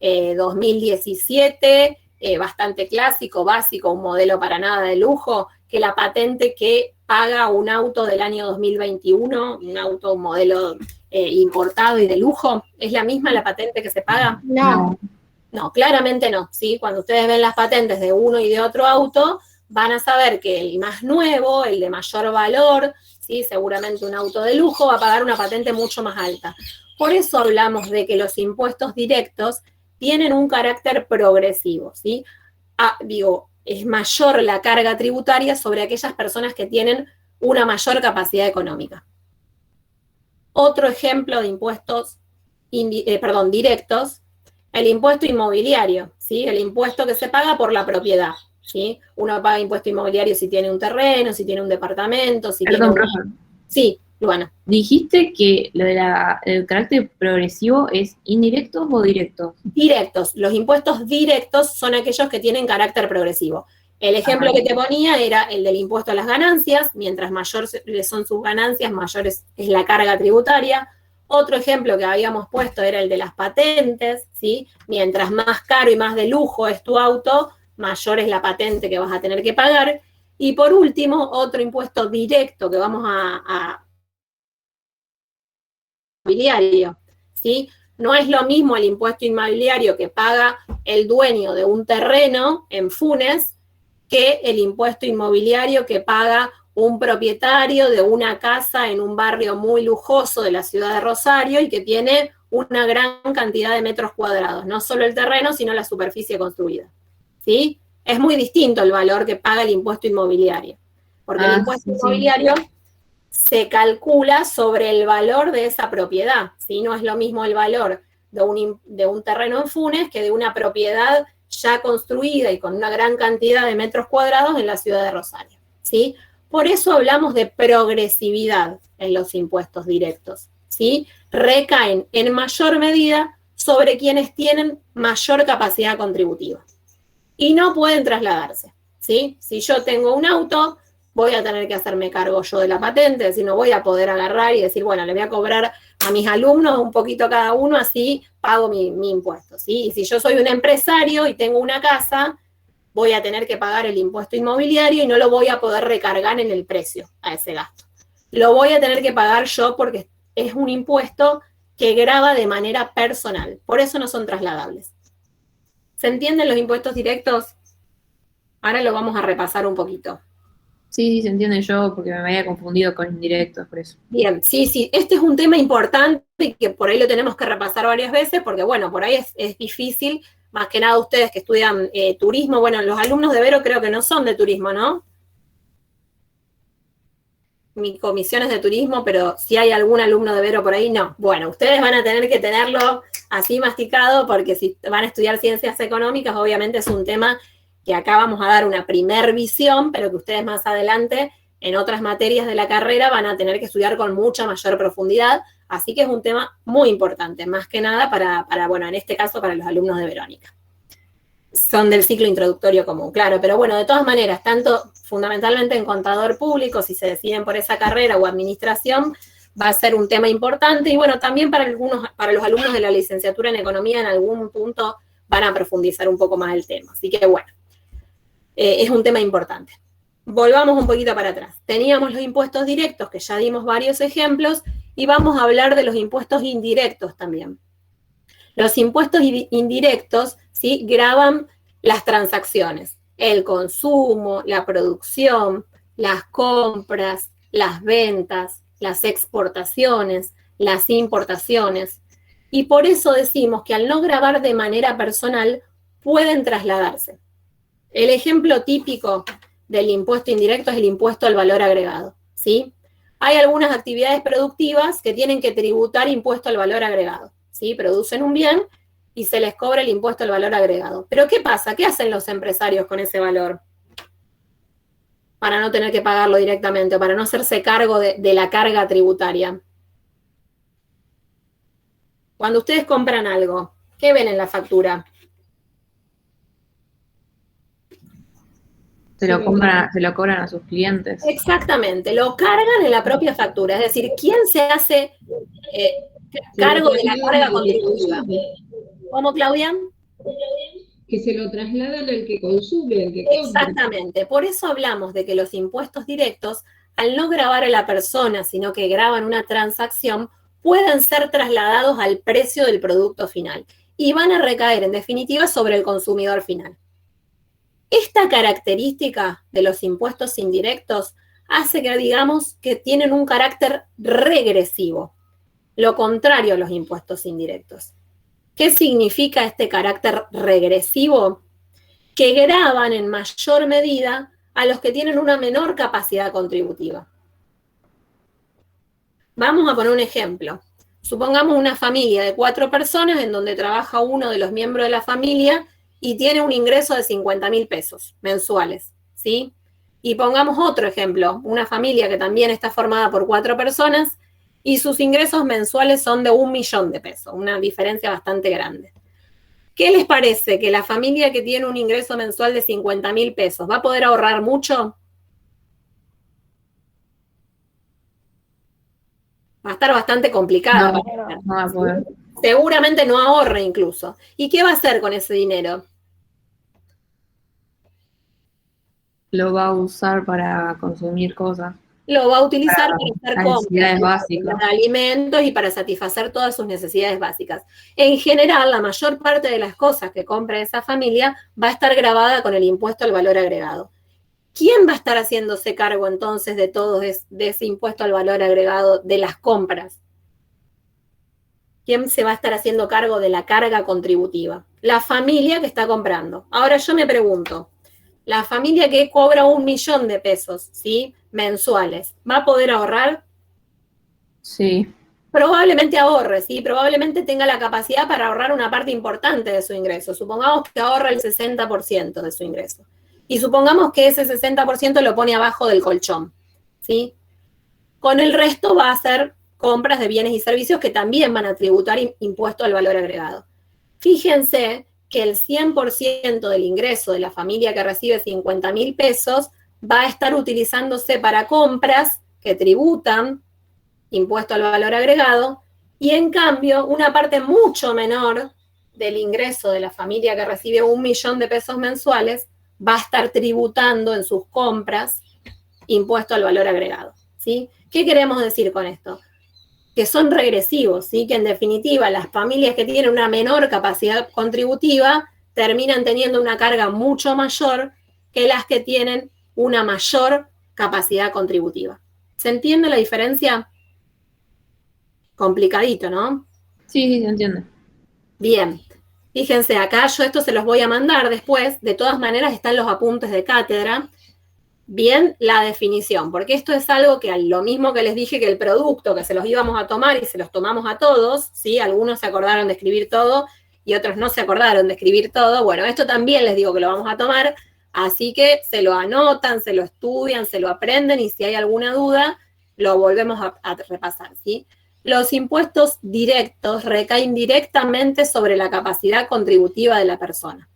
2017, bastante clásico, básico, un modelo para nada de lujo, que la patente que paga un auto del año 2021, un auto, un modelo importado y de lujo. ¿Es la misma la patente que se paga? No. No, claramente no, ¿sí? Cuando ustedes ven las patentes de uno y de otro auto, van a saber que el más nuevo, el de mayor valor, ¿sí? Seguramente un auto de lujo, va a pagar una patente mucho más alta. Por eso hablamos de que los impuestos directos tienen un carácter progresivo, ¿sí? Es mayor la carga tributaria sobre aquellas personas que tienen una mayor capacidad económica. Otro ejemplo de impuestos directos, el impuesto inmobiliario, ¿sí? El impuesto que se paga por la propiedad, ¿sí? Uno paga impuesto inmobiliario si tiene un terreno, si tiene un departamento, si Perdón, tiene... profe. Sí, Luana. Dijiste que lo el carácter progresivo es indirectos o directos. Directos. Los impuestos directos son aquellos que tienen carácter progresivo. El ejemplo que te ponía era el del impuesto a las ganancias. Mientras mayor son sus ganancias, mayor es la carga tributaria. Otro ejemplo que habíamos puesto era el de las patentes, ¿sí? Mientras más caro y más de lujo es tu auto, mayor es la patente que vas a tener que pagar. Y por último, otro impuesto directo que vamos a inmobiliario, ¿sí? No es lo mismo el impuesto inmobiliario que paga el dueño de un terreno en Funes que el impuesto inmobiliario que paga un propietario de una casa en un barrio muy lujoso de la ciudad de Rosario y que tiene una gran cantidad de metros cuadrados, no solo el terreno, sino la superficie construida, ¿sí? Es muy distinto el valor que paga el impuesto inmobiliario, porque el impuesto inmobiliario se calcula sobre el valor de esa propiedad, ¿sí? No es lo mismo el valor de un terreno en Funes que de una propiedad ya construida y con una gran cantidad de metros cuadrados en la ciudad de Rosario, ¿sí? Por eso hablamos de progresividad en los impuestos directos, ¿sí? Recaen en mayor medida sobre quienes tienen mayor capacidad contributiva y no pueden trasladarse, ¿sí? Si yo tengo un auto, voy a tener que hacerme cargo yo de la patente, es decir, no voy a poder agarrar y decir, bueno, le voy a cobrar a mis alumnos un poquito cada uno, así pago mi impuesto, ¿sí? Y si yo soy un empresario y tengo una casa, voy a tener que pagar el impuesto inmobiliario y no lo voy a poder recargar en el precio a ese gasto. Lo voy a tener que pagar yo porque es un impuesto que grava de manera personal, por eso no son trasladables. ¿Se entienden los impuestos directos? Ahora lo vamos a repasar un poquito. Sí, se entiende yo porque me había confundido con indirectos, por eso. Bien, sí, este es un tema importante y que por ahí lo tenemos que repasar varias veces porque, bueno, por ahí es difícil, más que nada ustedes que estudian turismo, bueno, los alumnos de Vero creo que no son de turismo, ¿no? Mi comisión es de turismo, pero si hay algún alumno de Vero por ahí, no. Bueno, ustedes van a tener que tenerlo así masticado porque si van a estudiar ciencias económicas, obviamente es un tema que acá vamos a dar una primer visión, pero que ustedes más adelante en otras materias de la carrera van a tener que estudiar con mucha mayor profundidad, así que es un tema muy importante, más que nada para bueno, en este caso para los alumnos de Verónica. Son del ciclo introductorio común, claro, pero bueno, de todas maneras, tanto fundamentalmente en contador público, si se deciden por esa carrera o administración, va a ser un tema importante, y bueno, también para los alumnos de la licenciatura en economía en algún punto van a profundizar un poco más el tema, así que bueno, es un tema importante. Volvamos un poquito para atrás. Teníamos los impuestos directos, que ya dimos varios ejemplos, y vamos a hablar de los impuestos indirectos también. Los impuestos indirectos, ¿sí?, gravan las transacciones, el consumo, la producción, las compras, las ventas, las exportaciones, las importaciones. Y por eso decimos que al no gravar de manera personal, pueden trasladarse. El ejemplo típico del impuesto indirecto es el impuesto al valor agregado, ¿sí? Hay algunas actividades productivas que tienen que tributar impuesto al valor agregado, ¿sí? Producen un bien y se les cobra el impuesto al valor agregado. Pero ¿qué pasa? ¿Qué hacen los empresarios con ese valor? Para no tener que pagarlo directamente o para no hacerse cargo de la carga tributaria. Cuando ustedes compran algo, ¿qué ven en la factura? Se lo cobran a sus clientes. Exactamente, lo cargan en la propia factura. Es decir, ¿quién se hace cargo de la carga contributiva? ¿Cómo, Claudia? Que se lo trasladan al que consume, al que compra. Exactamente, por eso hablamos de que los impuestos directos, al no gravar a la persona, sino que graban una transacción, pueden ser trasladados al precio del producto final y van a recaer, en definitiva, sobre el consumidor final. Esta característica de los impuestos indirectos hace que digamos que tienen un carácter regresivo, lo contrario a los impuestos indirectos. ¿Qué significa este carácter regresivo? Que gravan en mayor medida a los que tienen una menor capacidad contributiva. Vamos a poner un ejemplo. Supongamos una familia de 4 personas en donde trabaja uno de los miembros de la familia y tiene un ingreso de 50.000 pesos mensuales, ¿sí? Y pongamos otro ejemplo, una familia que también está formada por 4 personas y sus ingresos mensuales son de 1 millón de pesos, una diferencia bastante grande. ¿Qué les parece? ¿Que la familia que tiene un ingreso mensual de 50.000 pesos va a poder ahorrar mucho? Va a estar bastante complicado. No va a poder. Seguramente no ahorre incluso. ¿Y qué va a hacer con ese dinero? Lo va a usar para consumir cosas. Lo va a utilizar para hacer necesidades básicas, para alimentos y para satisfacer todas sus necesidades básicas. En general, la mayor parte de las cosas que compra esa familia va a estar grabada con el impuesto al valor agregado. ¿Quién va a estar haciéndose cargo entonces de todo de ese impuesto al valor agregado de las compras? ¿Quién se va a estar haciendo cargo de la carga contributiva? La familia que está comprando. Ahora yo me pregunto, la familia que cobra 1 millón de pesos, ¿sí?, mensuales, ¿va a poder ahorrar? Sí. Probablemente ahorre, ¿sí? Probablemente tenga la capacidad para ahorrar una parte importante de su ingreso. Supongamos que ahorra el 60% de su ingreso. Y supongamos que ese 60% lo pone abajo del colchón, ¿sí? Con el resto va a hacer compras de bienes y servicios que también van a tributar impuesto al valor agregado. Fíjense que el 100% del ingreso de la familia que recibe 50.000 pesos va a estar utilizándose para compras que tributan impuesto al valor agregado, y en cambio una parte mucho menor del ingreso de la familia que recibe 1 millón de pesos mensuales va a estar tributando en sus compras impuesto al valor agregado, ¿sí? ¿Qué queremos decir con esto? Que son regresivos, ¿sí? Que en definitiva las familias que tienen una menor capacidad contributiva terminan teniendo una carga mucho mayor que las que tienen una mayor capacidad contributiva. ¿Se entiende la diferencia? Complicadito, ¿no? Sí, se entiende. Bien. Fíjense, acá yo esto se los voy a mandar después. De todas maneras están los apuntes de cátedra. Bien, la definición, porque esto es algo que, lo mismo que les dije que el producto, que se los íbamos a tomar y se los tomamos a todos, ¿sí? Algunos se acordaron de escribir todo y otros no se acordaron de escribir todo. Bueno, esto también les digo que lo vamos a tomar, así que se lo anotan, se lo estudian, se lo aprenden y si hay alguna duda, lo volvemos a repasar, ¿sí? Los impuestos directos recaen directamente sobre la capacidad contributiva de la persona,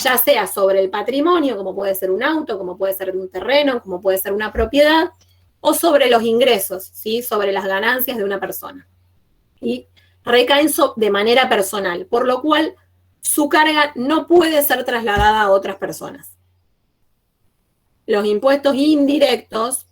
ya sea sobre el patrimonio, como puede ser un auto, como puede ser un terreno, como puede ser una propiedad, o sobre los ingresos, ¿sí? Sobre las ganancias de una persona. Y recaen de manera personal, por lo cual su carga no puede ser trasladada a otras personas. Los impuestos indirectos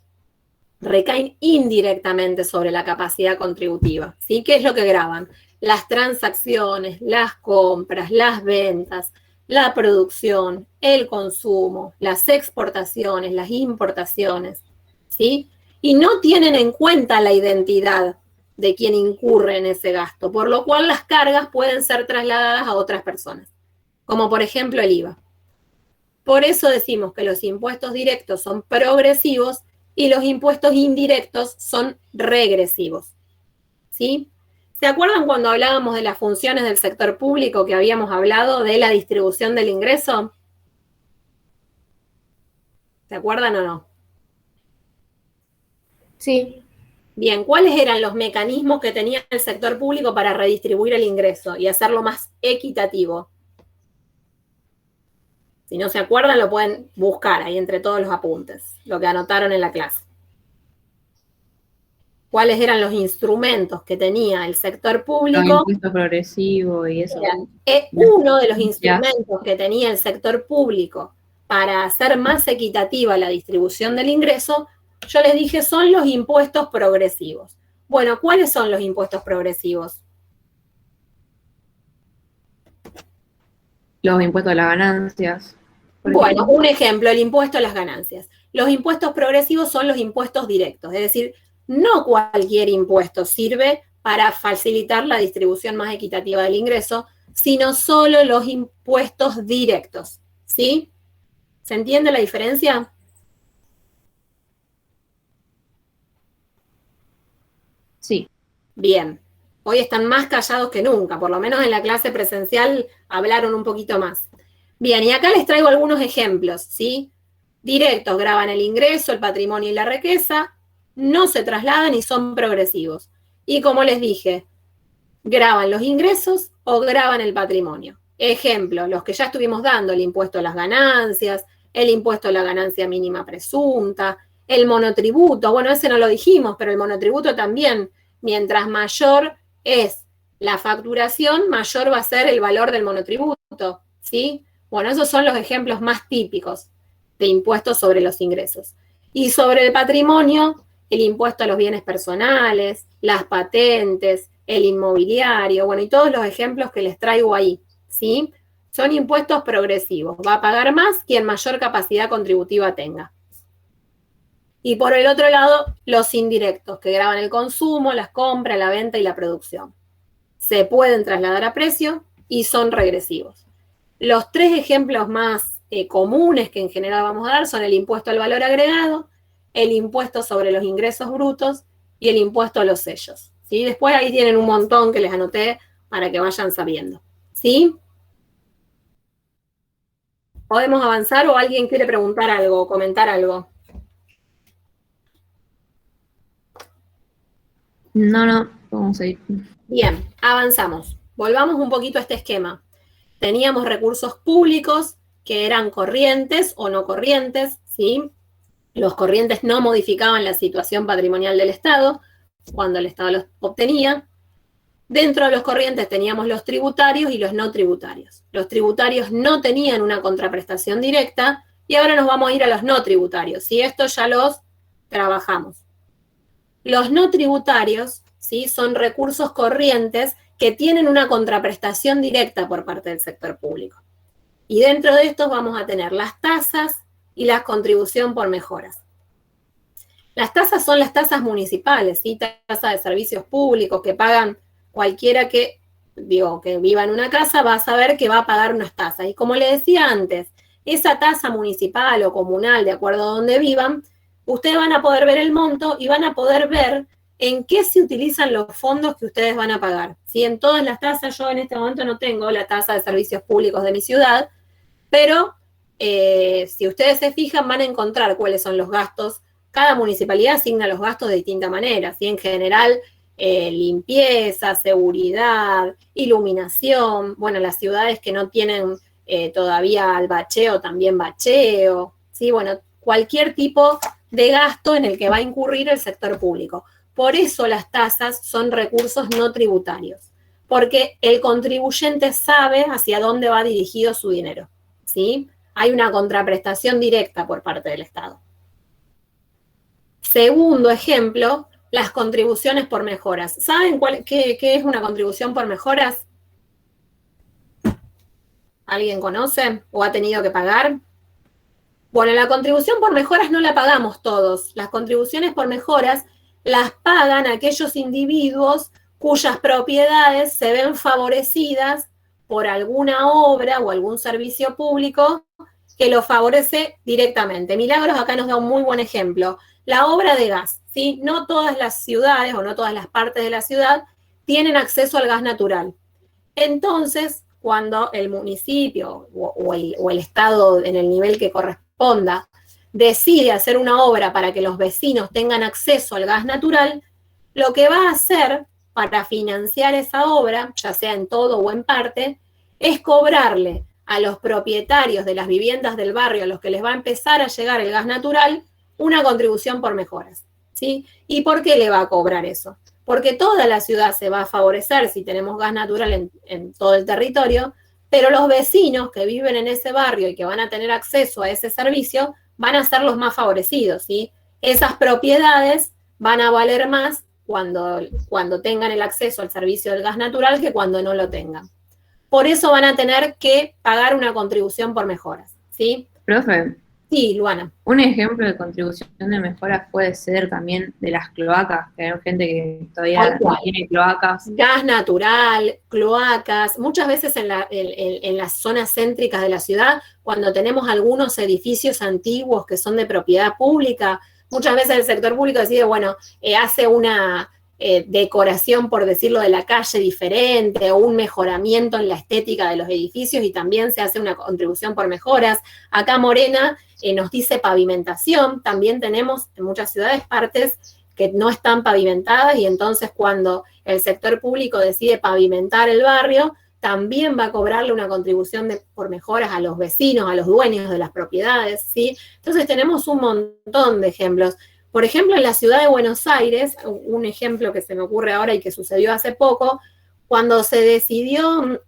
recaen indirectamente sobre la capacidad contributiva, ¿sí? ¿Qué es lo que graban? Las transacciones, las compras, las ventas, la producción, el consumo, las exportaciones, las importaciones, ¿sí? Y no tienen en cuenta la identidad de quien incurre en ese gasto, por lo cual las cargas pueden ser trasladadas a otras personas, como por ejemplo el IVA. Por eso decimos que los impuestos directos son progresivos y los impuestos indirectos son regresivos, ¿sí? ¿Se acuerdan cuando hablábamos de las funciones del sector público que habíamos hablado de la distribución del ingreso? ¿Se acuerdan o no? Sí. Bien, ¿cuáles eran los mecanismos que tenía el sector público para redistribuir el ingreso y hacerlo más equitativo? Si no se acuerdan, lo pueden buscar ahí entre todos los apuntes, lo que anotaron en la clase. ¿Cuáles eran los instrumentos que tenía el sector público? Los impuestos progresivos y eso. Uno de los instrumentos que tenía el sector público para hacer más equitativa la distribución del ingreso, yo les dije, son los impuestos progresivos. Bueno, ¿cuáles son los impuestos progresivos? Los impuestos a las ganancias. Bueno, un ejemplo, el impuesto a las ganancias. Los impuestos progresivos son los impuestos directos, es decir, no cualquier impuesto sirve para facilitar la distribución más equitativa del ingreso, sino solo los impuestos directos, ¿sí? ¿Se entiende la diferencia? Sí. Bien. Hoy están más callados que nunca, por lo menos en la clase presencial hablaron un poquito más. Bien, y acá les traigo algunos ejemplos, ¿sí? Directos, graban el ingreso, el patrimonio y la riqueza, no se trasladan y son progresivos. Y como les dije, graban los ingresos o graban el patrimonio. Ejemplo, los que ya estuvimos dando, el impuesto a las ganancias, el impuesto a la ganancia mínima presunta, el monotributo, bueno, ese no lo dijimos, pero el monotributo también, mientras mayor es la facturación, mayor va a ser el valor del monotributo, ¿sí? Bueno, esos son los ejemplos más típicos de impuestos sobre los ingresos. Y sobre el patrimonio, el impuesto a los bienes personales, las patentes, el inmobiliario, bueno, y todos los ejemplos que les traigo ahí, ¿sí? Son impuestos progresivos. Va a pagar más quien mayor capacidad contributiva tenga. Y por el otro lado, los indirectos, que graban el consumo, las compras, la venta y la producción. Se pueden trasladar a precio y son regresivos. Los tres ejemplos más comunes que en general vamos a dar son el impuesto al valor agregado, el impuesto sobre los ingresos brutos y el impuesto a los sellos, ¿sí? Después ahí tienen un montón que les anoté para que vayan sabiendo, ¿sí? ¿Podemos avanzar o alguien quiere preguntar algo o comentar algo? No, vamos a ir. Bien, avanzamos. Volvamos un poquito a este esquema. Teníamos recursos públicos que eran corrientes o no corrientes, ¿sí? Los corrientes no modificaban la situación patrimonial del Estado cuando el Estado los obtenía. Dentro de los corrientes teníamos los tributarios y los no tributarios. Los tributarios no tenían una contraprestación directa y ahora nos vamos a ir a los no tributarios, y esto ya los trabajamos. Los no tributarios, ¿sí? Son recursos corrientes que tienen una contraprestación directa por parte del sector público. Y dentro de estos vamos a tener las tasas y la contribución por mejoras. Las tasas son las tasas municipales, ¿sí? Tasa de servicios públicos que pagan cualquiera que viva en una casa, va a saber que va a pagar unas tasas. Y como le decía antes, esa tasa municipal o comunal, de acuerdo a donde vivan, ustedes van a poder ver el monto y van a poder ver en qué se utilizan los fondos que ustedes van a pagar. ¿Sí? En todas las tasas, yo en este momento no tengo la tasa de servicios públicos de mi ciudad, pero si ustedes se fijan van a encontrar cuáles son los gastos. Cada municipalidad asigna los gastos de distinta manera, ¿sí? En general, limpieza, seguridad, iluminación, bueno, las ciudades que no tienen todavía el bacheo, también bacheo, ¿sí? Bueno, cualquier tipo de gasto en el que va a incurrir el sector público. Por eso las tasas son recursos no tributarios, porque el contribuyente sabe hacia dónde va dirigido su dinero, ¿sí? Hay una contraprestación directa por parte del Estado. Segundo ejemplo, las contribuciones por mejoras. ¿Saben qué es una contribución por mejoras? ¿Alguien conoce o ha tenido que pagar? Bueno, la contribución por mejoras no la pagamos todos. Las contribuciones por mejoras las pagan aquellos individuos cuyas propiedades se ven favorecidas por alguna obra o algún servicio público que lo favorece directamente. Milagros acá nos da un muy buen ejemplo. La obra de gas, ¿sí? No todas las ciudades o no todas las partes de la ciudad tienen acceso al gas natural. Entonces, cuando el municipio o el Estado en el nivel que corresponda decide hacer una obra para que los vecinos tengan acceso al gas natural, lo que va a hacer para financiar esa obra, ya sea en todo o en parte, es cobrarle a los propietarios de las viviendas del barrio a los que les va a empezar a llegar el gas natural una contribución por mejoras, ¿sí? ¿Y por qué le va a cobrar eso? Porque toda la ciudad se va a favorecer si tenemos gas natural en todo el territorio, pero los vecinos que viven en ese barrio y que van a tener acceso a ese servicio van a ser los más favorecidos, ¿sí? Esas propiedades van a valer más cuando tengan el acceso al servicio del gas natural que cuando no lo tengan. Por eso van a tener que pagar una contribución por mejoras, ¿sí? Profe, Sí, Luana. un ejemplo de contribución de mejoras puede ser también de las cloacas, que hay gente que todavía Tal cual. no tiene cloacas. Gas natural, cloacas, muchas veces en las zonas céntricas de la ciudad, cuando tenemos algunos edificios antiguos que son de propiedad pública, muchas veces el sector público decide, bueno, hace una decoración, por decirlo, de la calle diferente o un mejoramiento en la estética de los edificios y también se hace una contribución por mejoras. Acá Morena nos dice pavimentación, también tenemos en muchas ciudades partes que no están pavimentadas y entonces cuando el sector público decide pavimentar el barrio, también va a cobrarle una contribución por mejoras a los vecinos, a los dueños de las propiedades, ¿sí? Entonces tenemos un montón de ejemplos. Por ejemplo, en la ciudad de Buenos Aires, un ejemplo que se me ocurre ahora y que sucedió hace poco, cuando se decidió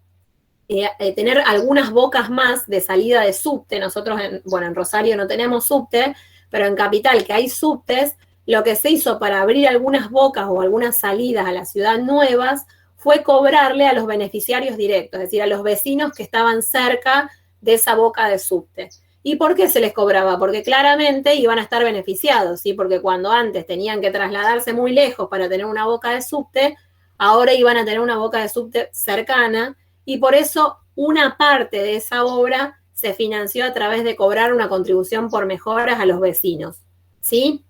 tener algunas bocas más de salida de subte, nosotros en Rosario no tenemos subte, pero en Capital que hay subtes, lo que se hizo para abrir algunas bocas o algunas salidas a la ciudad nuevas fue cobrarle a los beneficiarios directos, es decir, a los vecinos que estaban cerca de esa boca de subte. ¿Y por qué se les cobraba? Porque claramente iban a estar beneficiados, ¿sí? Porque cuando antes tenían que trasladarse muy lejos para tener una boca de subte, ahora iban a tener una boca de subte cercana y por eso una parte de esa obra se financió a través de cobrar una contribución por mejoras a los vecinos, ¿sí?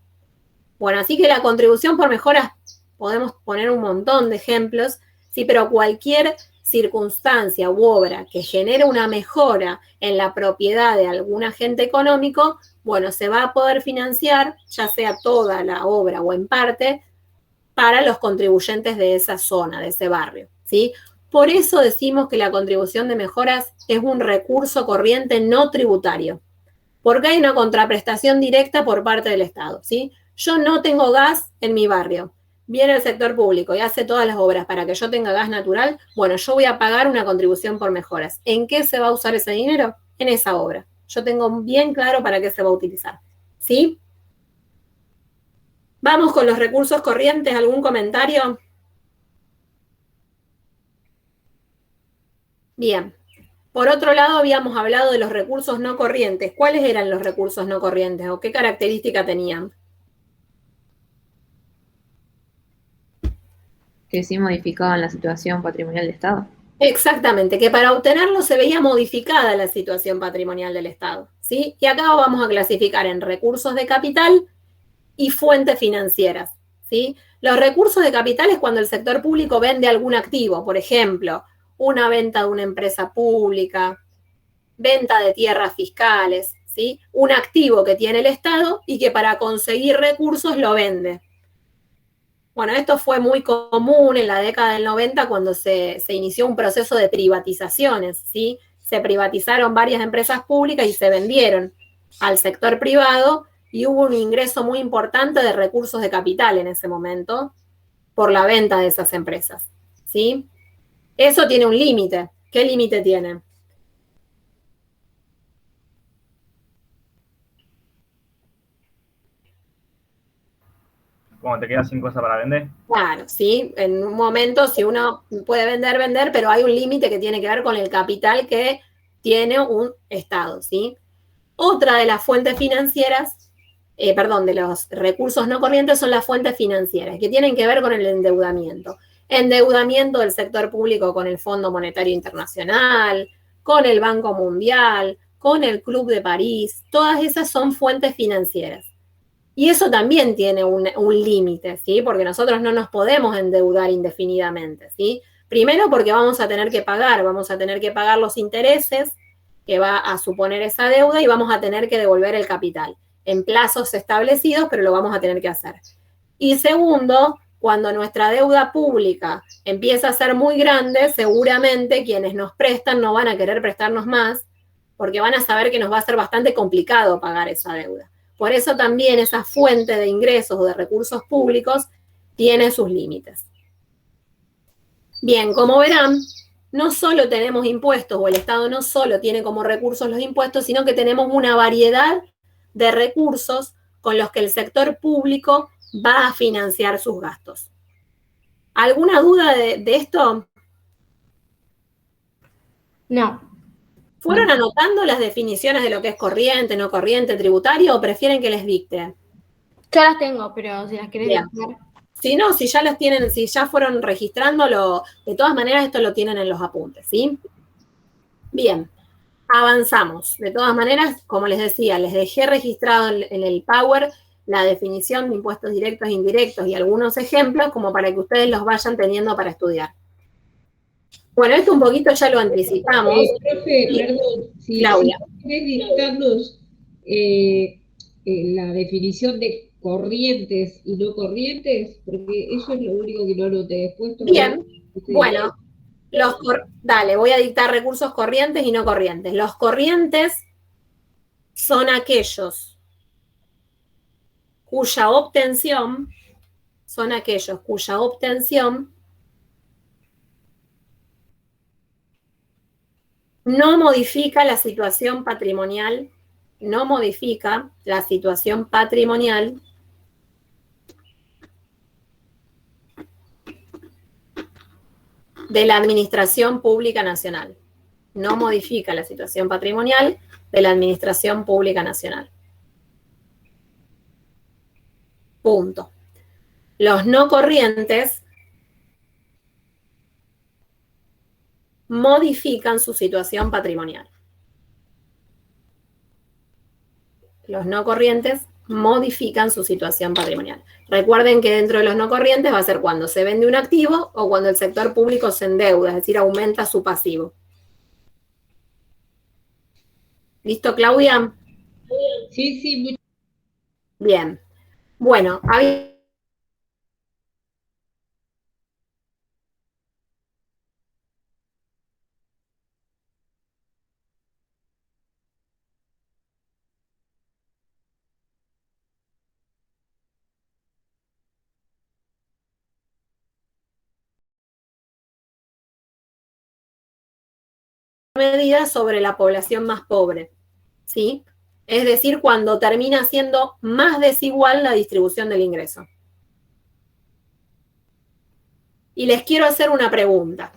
Bueno, así que la contribución por mejoras, podemos poner un montón de ejemplos, sí, pero cualquier circunstancia u obra que genere una mejora en la propiedad de algún agente económico, bueno, se va a poder financiar, ya sea toda la obra o en parte, para los contribuyentes de esa zona, de ese barrio, ¿sí? Por eso decimos que la contribución de mejoras es un recurso corriente no tributario, porque hay una contraprestación directa por parte del Estado, ¿sí? Yo no tengo gas en mi barrio. Viene el sector público y hace todas las obras para que yo tenga gas natural, bueno, yo voy a pagar una contribución por mejoras. ¿En qué se va a usar ese dinero? En esa obra. Yo tengo bien claro para qué se va a utilizar, ¿sí? Vamos con los recursos corrientes, ¿algún comentario? Bien. Por otro lado, habíamos hablado de los recursos no corrientes. ¿Cuáles eran los recursos no corrientes o qué característica tenían? Que sí modificaban la situación patrimonial del Estado. Exactamente, que para obtenerlo se veía modificada la situación patrimonial del Estado, ¿sí? Y acá vamos a clasificar en recursos de capital y fuentes financieras, ¿sí? Los recursos de capital es cuando el sector público vende algún activo, por ejemplo, una venta de una empresa pública, venta de tierras fiscales, ¿sí? Un activo que tiene el Estado y que para conseguir recursos lo vende. Bueno, esto fue muy común en la década del 90 cuando se inició un proceso de privatizaciones, ¿sí? Se privatizaron varias empresas públicas y se vendieron al sector privado y hubo un ingreso muy importante de recursos de capital en ese momento por la venta de esas empresas, ¿sí? Eso tiene un límite. ¿Qué límite tiene? Cuando te quedas sin cosa para vender. Claro, sí, en un momento si uno puede vender, pero hay un límite que tiene que ver con el capital que tiene un Estado, ¿sí? Otra de las fuentes financieras, de los recursos no corrientes son las fuentes financieras, que tienen que ver con el endeudamiento. Endeudamiento del sector público con el Fondo Monetario Internacional, con el Banco Mundial, con el Club de París, todas esas son fuentes financieras. Y eso también tiene un límite, ¿sí? Porque nosotros no nos podemos endeudar indefinidamente, ¿sí? Primero porque vamos a tener que pagar los intereses que va a suponer esa deuda y vamos a tener que devolver el capital en plazos establecidos, pero lo vamos a tener que hacer. Y segundo, cuando nuestra deuda pública empieza a ser muy grande, seguramente quienes nos prestan no van a querer prestarnos más, porque van a saber que nos va a ser bastante complicado pagar esa deuda. Por eso también esa fuente de ingresos o de recursos públicos tiene sus límites. Bien, como verán, no solo tenemos impuestos, o el Estado no solo tiene como recursos los impuestos, sino que tenemos una variedad de recursos con los que el sector público va a financiar sus gastos. ¿Alguna duda de esto? No. ¿Fueron anotando las definiciones de lo que es corriente, no corriente, tributario, o prefieren que les dicte? Yo las tengo, pero si las querés Bien. dejar. Si no, si ya las tienen, si ya fueron registrándolo, de todas maneras esto lo tienen en los apuntes, ¿sí? Bien, avanzamos. De todas maneras, como les decía, les dejé registrado en el Power la definición de impuestos directos e indirectos y algunos ejemplos como para que ustedes los vayan teniendo para estudiar. Bueno, esto un poquito ya lo anticipamos. Profe, perdón, si Claudia. querés dictarnos la definición de corrientes y no corrientes, porque eso es lo único que no anoté después. Bien, bueno, dale, voy a dictar recursos corrientes y no corrientes. Los corrientes son aquellos cuya obtención no modifica la situación patrimonial, de la Administración Pública Nacional. No modifica la situación patrimonial de la Administración Pública Nacional. Punto. Los no corrientes modifican su situación patrimonial. Los no corrientes modifican su situación patrimonial. Recuerden que dentro de los no corrientes va a ser cuando se vende un activo o cuando el sector público se endeuda, es decir, aumenta su pasivo. ¿Listo, Claudia? Sí, sí. Bien. Bueno, medidas sobre la población más pobre, ¿sí? Es decir, cuando termina siendo más desigual la distribución del ingreso. Y les quiero hacer una pregunta.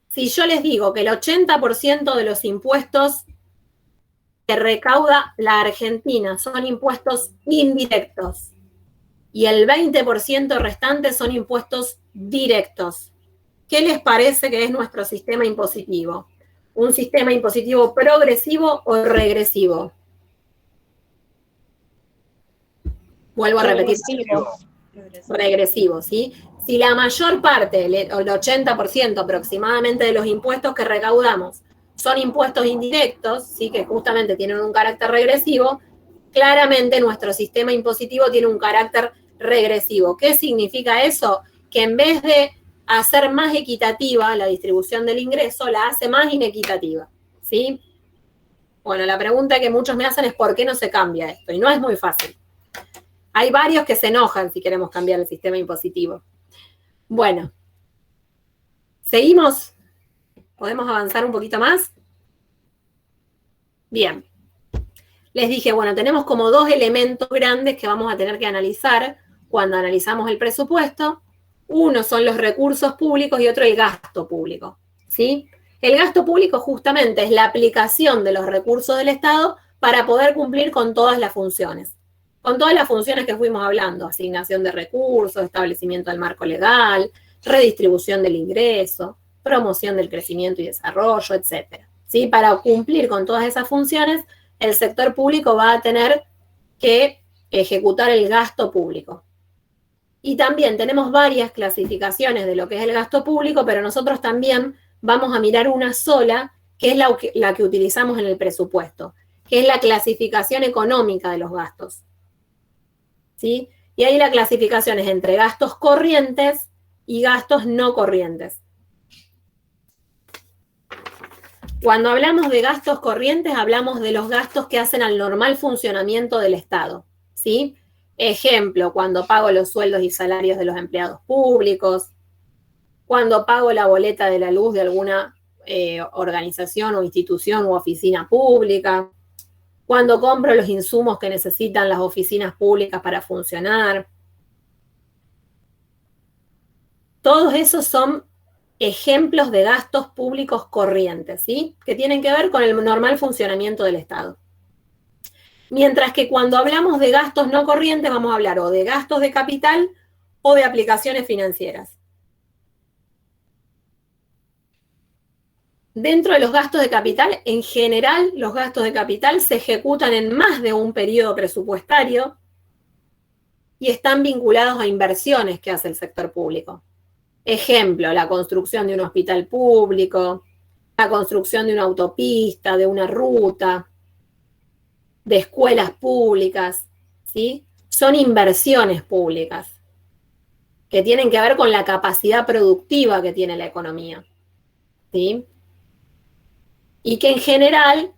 Si yo les digo que el 80% de los impuestos que recauda la Argentina son impuestos indirectos y el 20% restante son impuestos directos, ¿qué les parece que es nuestro sistema impositivo? ¿Un sistema impositivo progresivo o regresivo? Vuelvo a repetir. Regresivo, ¿sí? Si la mayor parte, el 80% aproximadamente de los impuestos que recaudamos son impuestos indirectos, ¿sí? Que justamente tienen un carácter regresivo, claramente nuestro sistema impositivo tiene un carácter regresivo. ¿Qué significa eso? Que en vez de hacer más equitativa la distribución del ingreso, la hace más inequitativa, ¿sí? Bueno, la pregunta que muchos me hacen es ¿por qué no se cambia esto? Y no es muy fácil. Hay varios que se enojan si queremos cambiar el sistema impositivo. Bueno, ¿seguimos? ¿Podemos avanzar un poquito más? Bien. Les dije, bueno, tenemos como dos elementos grandes que vamos a tener que analizar cuando analizamos el presupuesto. Uno son los recursos públicos y otro el gasto público, ¿sí? El gasto público justamente es la aplicación de los recursos del Estado para poder cumplir con todas las funciones. Con todas las funciones que fuimos hablando, asignación de recursos, establecimiento del marco legal, redistribución del ingreso, promoción del crecimiento y desarrollo, etc. ¿Sí? Para cumplir con todas esas funciones, el sector público va a tener que ejecutar el gasto público. Y también tenemos varias clasificaciones de lo que es el gasto público, pero nosotros también vamos a mirar una sola, que es la que utilizamos en el presupuesto, que es la clasificación económica de los gastos. ¿Sí? Y ahí la clasificación es entre gastos corrientes y gastos no corrientes. Cuando hablamos de gastos corrientes, hablamos de los gastos que hacen al normal funcionamiento del Estado, ¿sí? Ejemplo, cuando pago los sueldos y salarios de los empleados públicos, cuando pago la boleta de la luz de alguna organización o institución u oficina pública, cuando compro los insumos que necesitan las oficinas públicas para funcionar. Todos esos son ejemplos de gastos públicos corrientes, ¿sí? Que tienen que ver con el normal funcionamiento del Estado. Mientras que cuando hablamos de gastos no corrientes, vamos a hablar o de gastos de capital o de aplicaciones financieras. Dentro de los gastos de capital, en general, los gastos de capital se ejecutan en más de un periodo presupuestario y están vinculados a inversiones que hace el sector público. Ejemplo, la construcción de un hospital público, la construcción de una autopista, de una ruta, de escuelas públicas, ¿sí? Son inversiones públicas que tienen que ver con la capacidad productiva que tiene la economía, ¿sí? Y que en general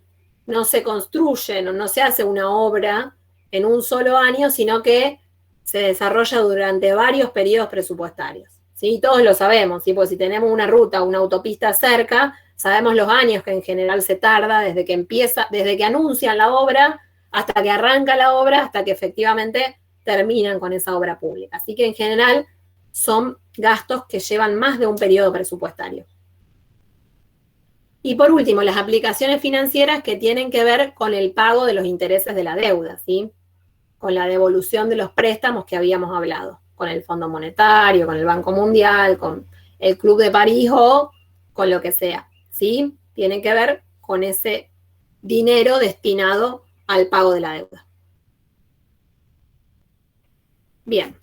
no se construyen o no se hace una obra en un solo año, sino que se desarrolla durante varios periodos presupuestarios. ¿Sí? Todos lo sabemos, ¿sí? Porque si tenemos una ruta o una autopista cerca, sabemos los años que en general se tarda desde que anuncian la obra hasta que arranca la obra, hasta que efectivamente terminan con esa obra pública. Así que en general son gastos que llevan más de un periodo presupuestario. Y por último, las aplicaciones financieras que tienen que ver con el pago de los intereses de la deuda, ¿sí? Con la devolución de los préstamos que habíamos hablado, con el Fondo Monetario, con el Banco Mundial, con el Club de París o con lo que sea, ¿sí? Tienen que ver con ese dinero destinado al pago de la deuda. Bien.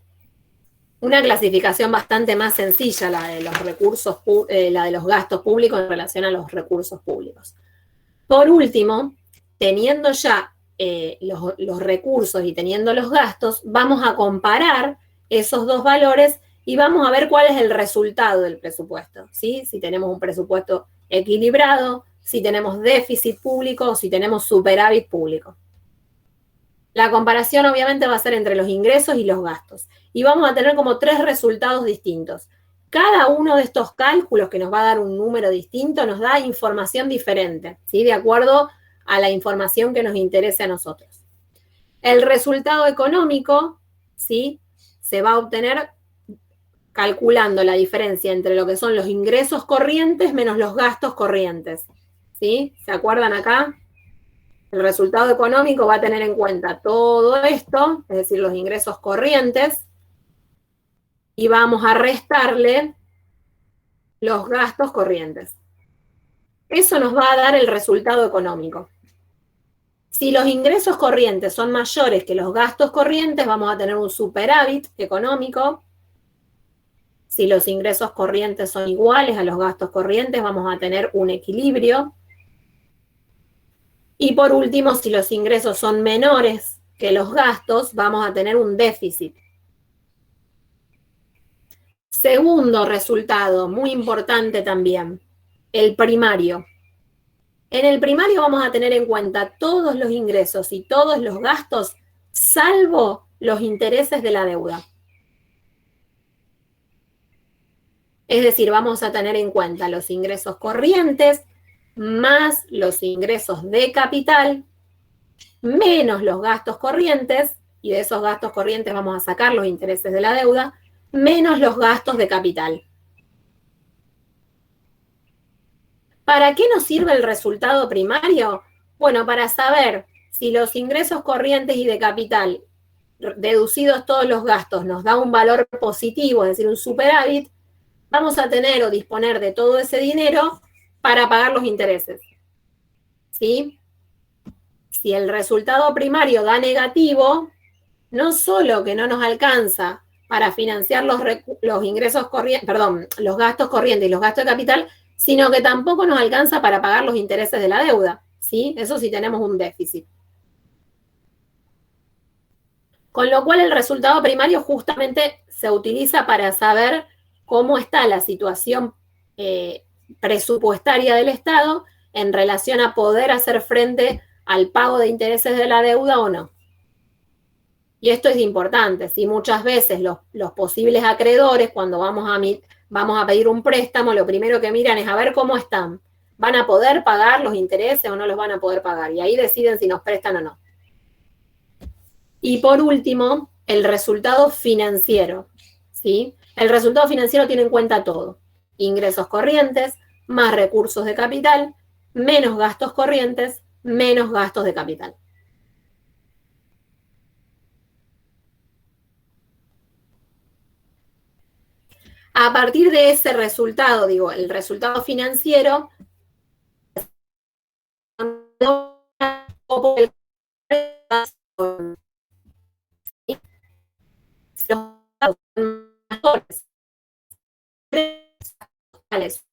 Una clasificación bastante más sencilla, la de los recursos, la de los gastos públicos en relación a los recursos públicos. Por último, teniendo ya los recursos y teniendo los gastos, vamos a comparar esos dos valores y vamos a ver cuál es el resultado del presupuesto, ¿sí? Si tenemos un presupuesto equilibrado, si tenemos déficit público o si tenemos superávit público. La comparación obviamente va a ser entre los ingresos y los gastos. Y vamos a tener como 3 resultados distintos. Cada uno de estos cálculos, que nos va a dar un número distinto, nos da información diferente, ¿sí? De acuerdo a la información que nos interese a nosotros. El resultado económico, ¿sí? Se va a obtener calculando la diferencia entre lo que son los ingresos corrientes menos los gastos corrientes, ¿sí? ¿Se acuerdan acá? El resultado económico va a tener en cuenta todo esto, es decir, los ingresos corrientes, y vamos a restarle los gastos corrientes. Eso nos va a dar el resultado económico. Si los ingresos corrientes son mayores que los gastos corrientes, vamos a tener un superávit económico. Si los ingresos corrientes son iguales a los gastos corrientes, vamos a tener un equilibrio. Y por último, si los ingresos son menores que los gastos, vamos a tener un déficit. Segundo resultado, muy importante también, el primario. En el primario vamos a tener en cuenta todos los ingresos y todos los gastos, salvo los intereses de la deuda. Es decir, vamos a tener en cuenta los ingresos corrientes más los ingresos de capital, menos los gastos corrientes, y de esos gastos corrientes vamos a sacar los intereses de la deuda, menos los gastos de capital. ¿Para qué nos sirve el resultado primario? Bueno, para saber si los ingresos corrientes y de capital, deducidos todos los gastos, nos da un valor positivo, es decir, un superávit, vamos a tener o disponer de todo ese dinero para pagar los intereses, ¿sí? Si el resultado primario da negativo, no solo que no nos alcanza para financiar los ingresos corrientes, perdón, los gastos corrientes y los gastos de capital, sino que tampoco nos alcanza para pagar los intereses de la deuda, ¿sí? Eso sí tenemos un déficit. Con lo cual el resultado primario justamente se utiliza para saber cómo está la situación presupuestaria del Estado en relación a poder hacer frente al pago de intereses de la deuda o no. Y esto es importante, si muchas veces los posibles acreedores, cuando vamos a pedir un préstamo, lo primero que miran es a ver cómo están. ¿Van a poder pagar los intereses o no los van a poder pagar? Y ahí deciden si nos prestan o no. Y por último, el resultado financiero, ¿sí? El resultado financiero tiene en cuenta todo. Ingresos corrientes, más recursos de capital, menos gastos corrientes, menos gastos de capital. A partir de ese resultado, digo, el resultado financiero,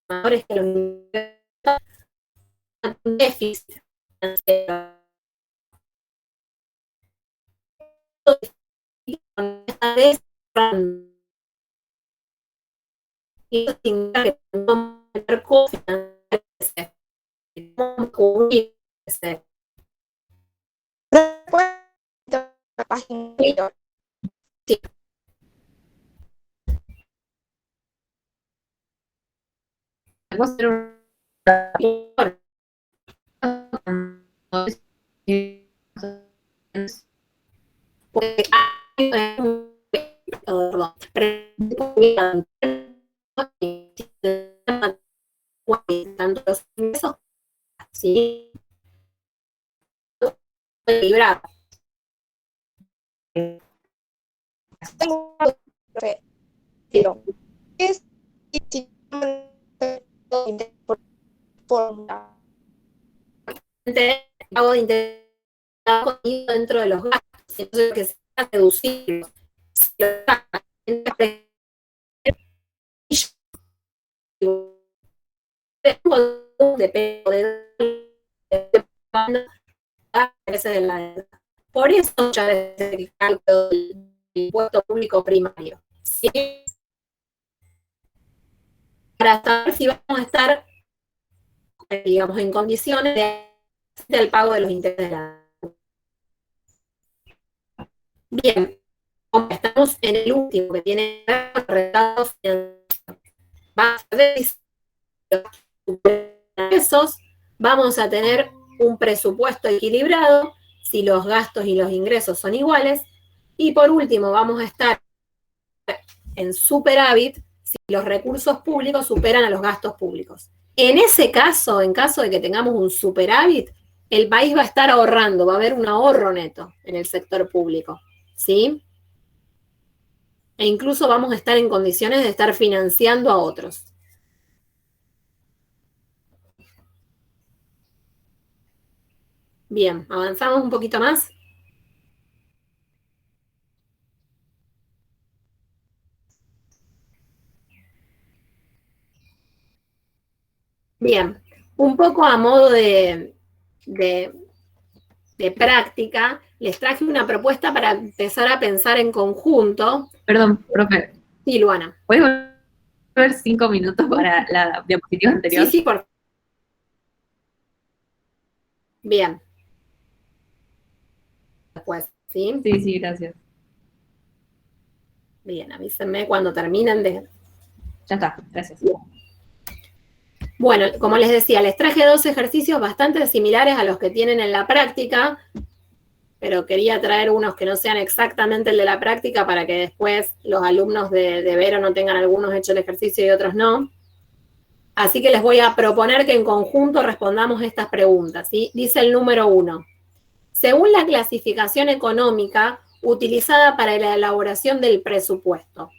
mayores que los déficit financiero. Y eso significa que podemos tener cofinanciarse, podemos cubrirse. Después, la página anterior. Sí. Vamos a hacer un... Porque hay tanto los ingresos, ¿sí? Equilibrar. Tengo una pero es por fórmula. Pago de interés contenido dentro de los gastos, entonces lo que se va a reducir de la deuda. Por eso muchas veces el cálculo del impuesto público primario, ¿sí? Para saber si vamos a estar, digamos, en condiciones del pago de los intereses de la deuda. Bien, como estamos en el último que tiene resultados financieros, vamos a ver pesos, vamos a tener un presupuesto equilibrado si los gastos y los ingresos son iguales, y por último vamos a estar en superávit si los recursos públicos superan a los gastos públicos. En ese caso, en caso de que tengamos un superávit, el país va a estar ahorrando, va a haber un ahorro neto en el sector público, ¿sí? E incluso vamos a estar en condiciones de estar financiando a otros. Bien, avanzamos un poquito más. Bien, un poco a modo de práctica, les traje una propuesta para empezar a pensar en conjunto. Perdón, profe. Sí, Luana. ¿Puedes volver 5 minutos para la diapositiva anterior? Sí, por favor. Bien. Después, ¿sí? Sí, gracias. Bien, avísenme cuando terminen de... Ya está, gracias. Bueno, como les decía, les traje 2 ejercicios bastante similares a los que tienen en la práctica, pero quería traer unos que no sean exactamente el de la práctica para que después los alumnos de Vero no tengan algunos hecho el ejercicio y otros no. Así que les voy a proponer que en conjunto respondamos estas preguntas, ¿sí? Dice el número 1. Según la clasificación económica utilizada para la elaboración del presupuesto,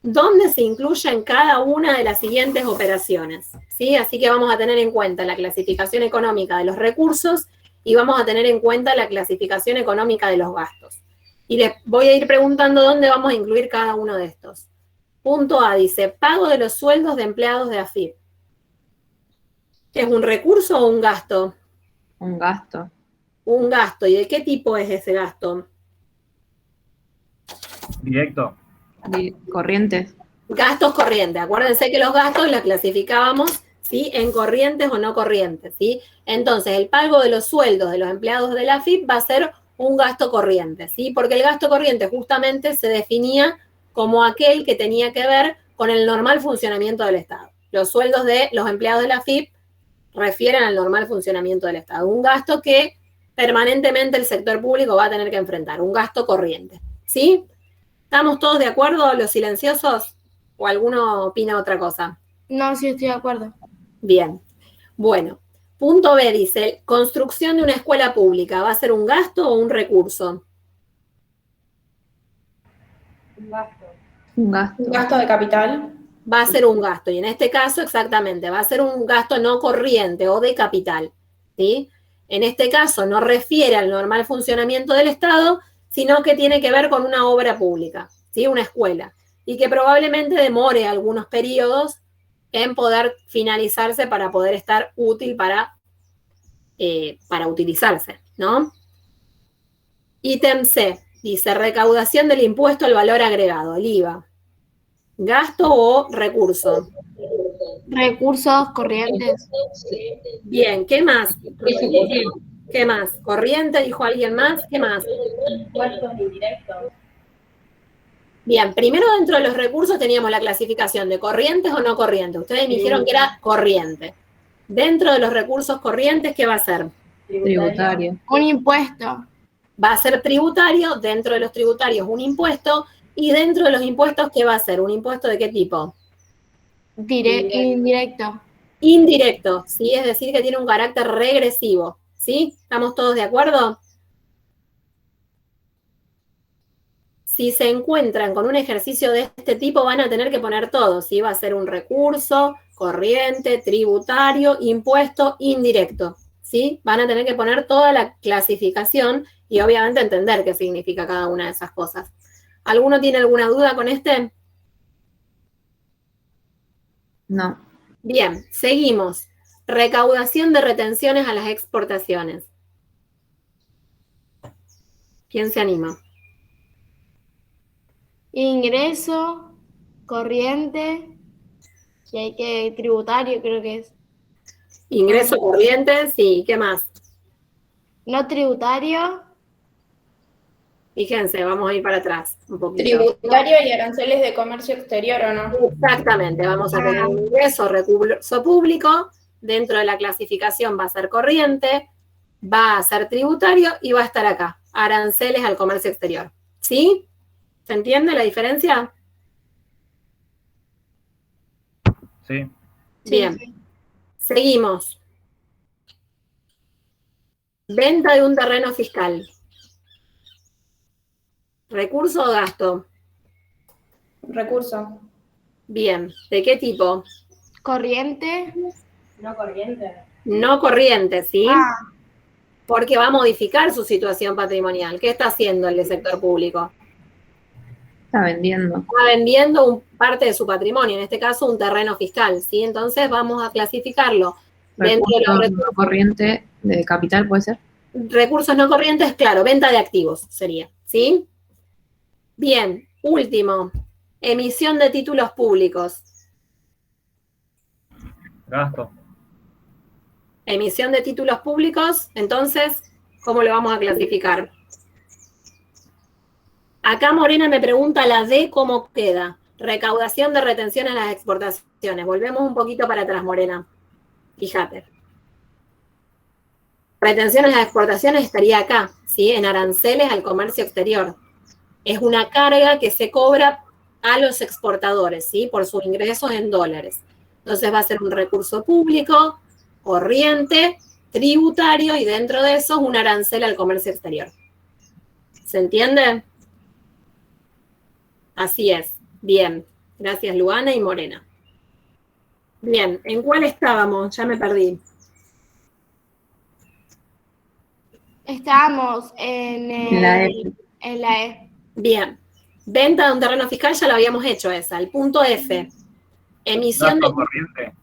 ¿dónde se incluyen cada una de las siguientes operaciones? ¿Sí? Así que vamos a tener en cuenta la clasificación económica de los recursos y vamos a tener en cuenta la clasificación económica de los gastos. Y les voy a ir preguntando dónde vamos a incluir cada uno de estos. Punto A dice, pago de los sueldos de empleados de AFIP. ¿Es un recurso o un gasto? Un gasto. Un gasto. ¿Y de qué tipo es ese gasto? Directo. Corrientes. Gastos corrientes. Acuérdense que los gastos los clasificábamos, ¿sí?, en corrientes o no corrientes, ¿sí? Entonces, el pago de los sueldos de los empleados de la AFIP va a ser un gasto corriente, ¿sí? Porque el gasto corriente justamente se definía como aquel que tenía que ver con el normal funcionamiento del Estado. Los sueldos de los empleados de la AFIP refieren al normal funcionamiento del Estado. Un gasto que permanentemente el sector público va a tener que enfrentar, un gasto corriente, ¿sí? ¿Estamos todos de acuerdo, los silenciosos? ¿O alguno opina otra cosa? No, sí estoy de acuerdo. Bien. Bueno, punto B dice, construcción de una escuela pública, ¿va a ser un gasto o un recurso? Un gasto. Un gasto de capital. Va a ser un gasto, y en este caso exactamente, va a ser un gasto no corriente o de capital, ¿sí? En este caso no refiere al normal funcionamiento del Estado, sino que tiene que ver con una obra pública, ¿sí? Una escuela, y que probablemente demore algunos periodos en poder finalizarse para poder estar útil para utilizarse, ¿no? Ítem C, dice recaudación del impuesto al valor agregado, el IVA. ¿Gasto o recurso? Recursos corrientes. Bien, ¿qué más? Eso corriente. ¿Qué más? ¿Corriente? ¿Dijo alguien más? ¿Qué más? Impuestos indirectos. Bien, primero dentro de los recursos teníamos la clasificación de corrientes o no corrientes. Ustedes me dijeron que era corriente. Dentro de los recursos corrientes, ¿qué va a ser? Tributario. Un impuesto. Va a ser tributario, dentro de los tributarios un impuesto, y dentro de los impuestos, ¿qué va a ser? ¿Un impuesto de qué tipo? Indirecto. Indirecto, ¿sí? Es decir, que tiene un carácter regresivo, ¿sí? ¿Estamos todos de acuerdo? Si se encuentran con un ejercicio de este tipo, van a tener que poner todo, ¿sí? Va a ser un recurso, corriente, tributario, impuesto, indirecto, ¿sí? Van a tener que poner toda la clasificación y obviamente entender qué significa cada una de esas cosas. ¿Alguno tiene alguna duda con este? No. Bien, seguimos. Recaudación de retenciones a las exportaciones. ¿Quién se anima? Ingreso, corriente, y hay que tributario, creo que es. Ingreso corriente, sí. ¿Qué más? No tributario, Fíjense, vamos a ir para atrás un poquito. Tributario y aranceles de comercio exterior, ¿o no? Exactamente, vamos a poner un ingreso, recurso público, dentro de la clasificación va a ser corriente, va a ser tributario y va a estar acá, aranceles al comercio exterior. ¿Sí? ¿Se entiende la diferencia? Sí. Bien. Seguimos. Venta de un terreno fiscal. ¿Recurso o gasto? Recurso. Bien. ¿De qué tipo? corriente. No corriente. No corriente, ¿sí? Ah, Porque va a modificar su situación patrimonial. ¿Qué está haciendo el del sector público? Está vendiendo. Está vendiendo parte de su patrimonio, en este caso un terreno fiscal, ¿sí? Entonces vamos a clasificarlo dentro de los Recurso no corriente de capital, ¿puede ser? recursos no corrientes, claro, venta de activos sería, ¿sí? Bien, último, emisión de títulos públicos. Gasto. Emisión de títulos públicos, entonces, ¿cómo lo vamos a clasificar? Acá Morena me pregunta la D, ¿cómo queda? Recaudación de retención en las exportaciones. Volvemos un poquito para atrás, Morena. Fíjate. Retención en las exportaciones estaría acá, ¿sí? En aranceles al comercio exterior. Es una carga que se cobra a los exportadores, ¿sí? Por sus ingresos en dólares. Entonces va a ser un recurso público, corriente, tributario y dentro de eso un arancel al comercio exterior. ¿Se entiende? Así es. Bien. Gracias, Luana y Morena. Bien. ¿En cuál estábamos? Ya me perdí. estábamos en La E. en la E. Bien. Venta de un terreno fiscal ya lo habíamos hecho esa. El punto F. Gasto corriente.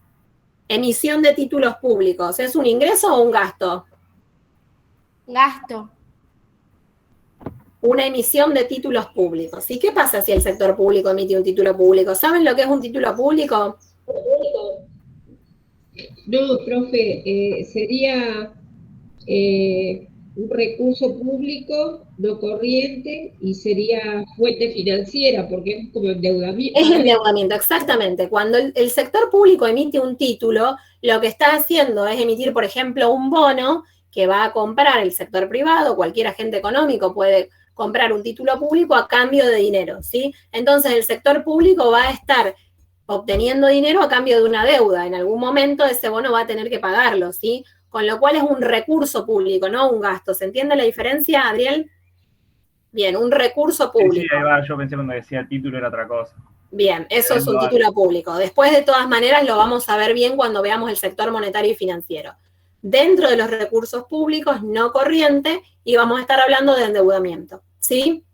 Emisión de títulos públicos. ¿Es un ingreso o un gasto? Gasto. una emisión de títulos públicos. ¿Y qué pasa si el sector público emite un título público? ¿Saben lo que es un título público? No, profe, sería un recurso público no corriente y sería fuente financiera, porque es como endeudamiento. Es endeudamiento, exactamente. Cuando el sector público emite un título, lo que está haciendo es emitir, por ejemplo, un bono que va a comprar el sector privado, cualquier agente económico puede comprar un título público a cambio de dinero, ¿sí? Entonces el sector público va a estar obteniendo dinero a cambio de una deuda. En algún momento ese bono va a tener que pagarlo, ¿sí? Con lo cual es un recurso público, no un gasto. ¿Se entiende la diferencia, Adriel? Bien, un recurso público. Sí, ahí va, yo pensé cuando decía el título era otra cosa. Bien, eso es un título público. Después, de todas maneras, lo vamos a ver bien cuando veamos el sector monetario y financiero. Dentro de los recursos públicos no corriente, y vamos a estar hablando de endeudamiento, ¿sí?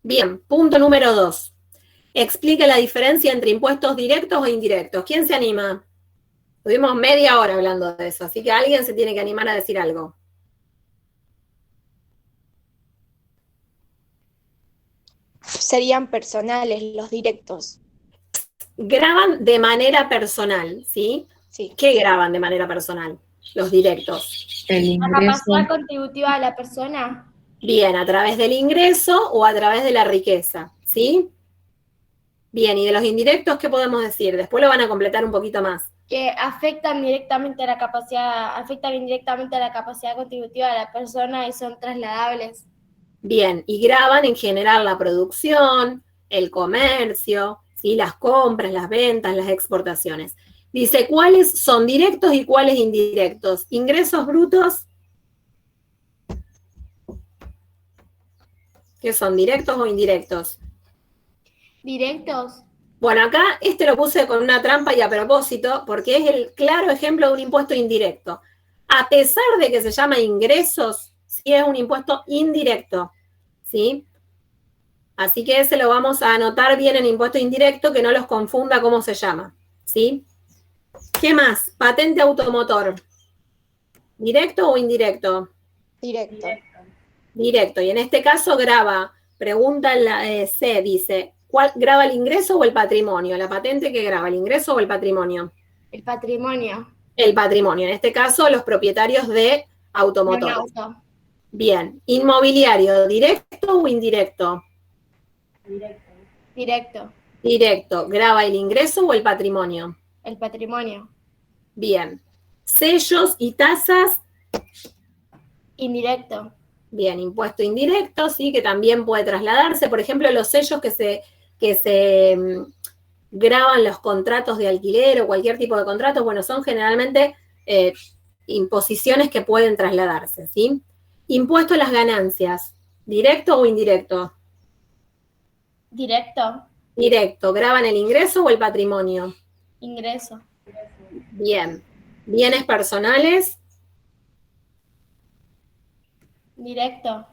Bien, punto número 2. Explique la diferencia entre impuestos directos e indirectos. ¿Quién se anima? Tuvimos media hora hablando de eso, así que alguien se tiene que animar a decir algo. Serían personales los directos. Graban de manera personal, ¿sí? Sí. ¿Qué graban de manera personal? Los directos. El La ingreso. capacidad contributiva de la persona. Bien, a través del ingreso o a través de la riqueza, ¿sí? Bien, y de los indirectos, ¿qué podemos decir? Después lo van a completar un poquito más. Que afectan indirectamente a la capacidad contributiva de la persona y son trasladables. Bien, y graban en general la producción, el comercio, ¿sí? Las compras, las ventas, las exportaciones. Dice, ¿cuáles son directos y cuáles indirectos? Ingresos brutos. ¿Qué son, directos o indirectos? Directos. Bueno, acá lo puse con una trampa y a propósito, porque es el claro ejemplo de un impuesto indirecto. A pesar de que se llama ingresos, sí es un impuesto indirecto, ¿sí? Así que ese lo vamos a anotar bien en impuesto indirecto, que no los confunda cómo se llama, ¿sí? ¿Qué más? Patente automotor. ¿Directo o indirecto? Directo. Directo. Y en este caso graba, pregunta en la C, dice, ¿cuál graba el ingreso o el patrimonio? ¿La patente que graba, el ingreso o el patrimonio? El patrimonio. El patrimonio. En este caso, los propietarios de automotores. Un auto. Bien. ¿Inmobiliario, directo o indirecto? Directo. Directo. ¿Graba el ingreso o el patrimonio? El patrimonio. Bien. ¿Sellos y tasas? Indirecto. Bien, impuesto indirecto, sí, que también puede trasladarse. Por ejemplo, los sellos que se graban los contratos de alquiler o cualquier tipo de contratos, bueno, son generalmente imposiciones que pueden trasladarse, ¿sí? Impuesto a las ganancias, ¿directo o indirecto? Directo. Directo. ¿Graban el ingreso o el patrimonio? Ingreso. Bien. ¿Bienes personales? Directo.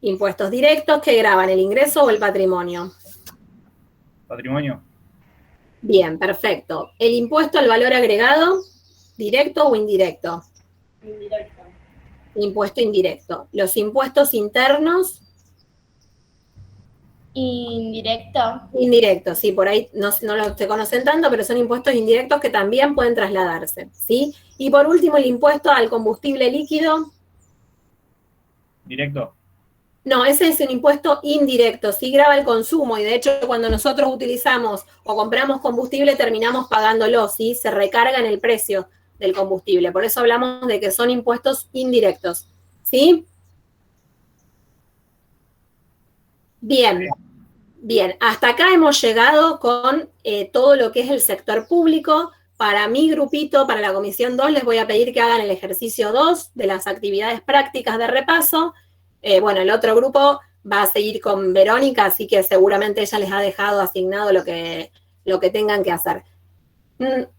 Impuestos directos que graban el ingreso o el patrimonio. Patrimonio. Bien, perfecto. ¿El impuesto al valor agregado, directo o indirecto? Indirecto. Impuesto indirecto. ¿Los impuestos internos? Indirecto. Indirectos, sí, por ahí no se conocen tanto, pero son impuestos indirectos que también pueden trasladarse, ¿sí? Y por último, el impuesto al combustible líquido. Directo. No, ese es un impuesto indirecto, sí grava el consumo y de hecho cuando nosotros utilizamos o compramos combustible terminamos pagándolo, ¿sí? Se recarga en el precio del combustible, por eso hablamos de que son impuestos indirectos, ¿sí? Bien, bien, hasta acá hemos llegado con todo lo que es el sector público. Para mi grupito, para la comisión 2, les voy a pedir que hagan el ejercicio 2 de las actividades prácticas de repaso. Bueno, el otro grupo va a seguir con Verónica, así que seguramente ella les ha dejado asignado lo que tengan que hacer.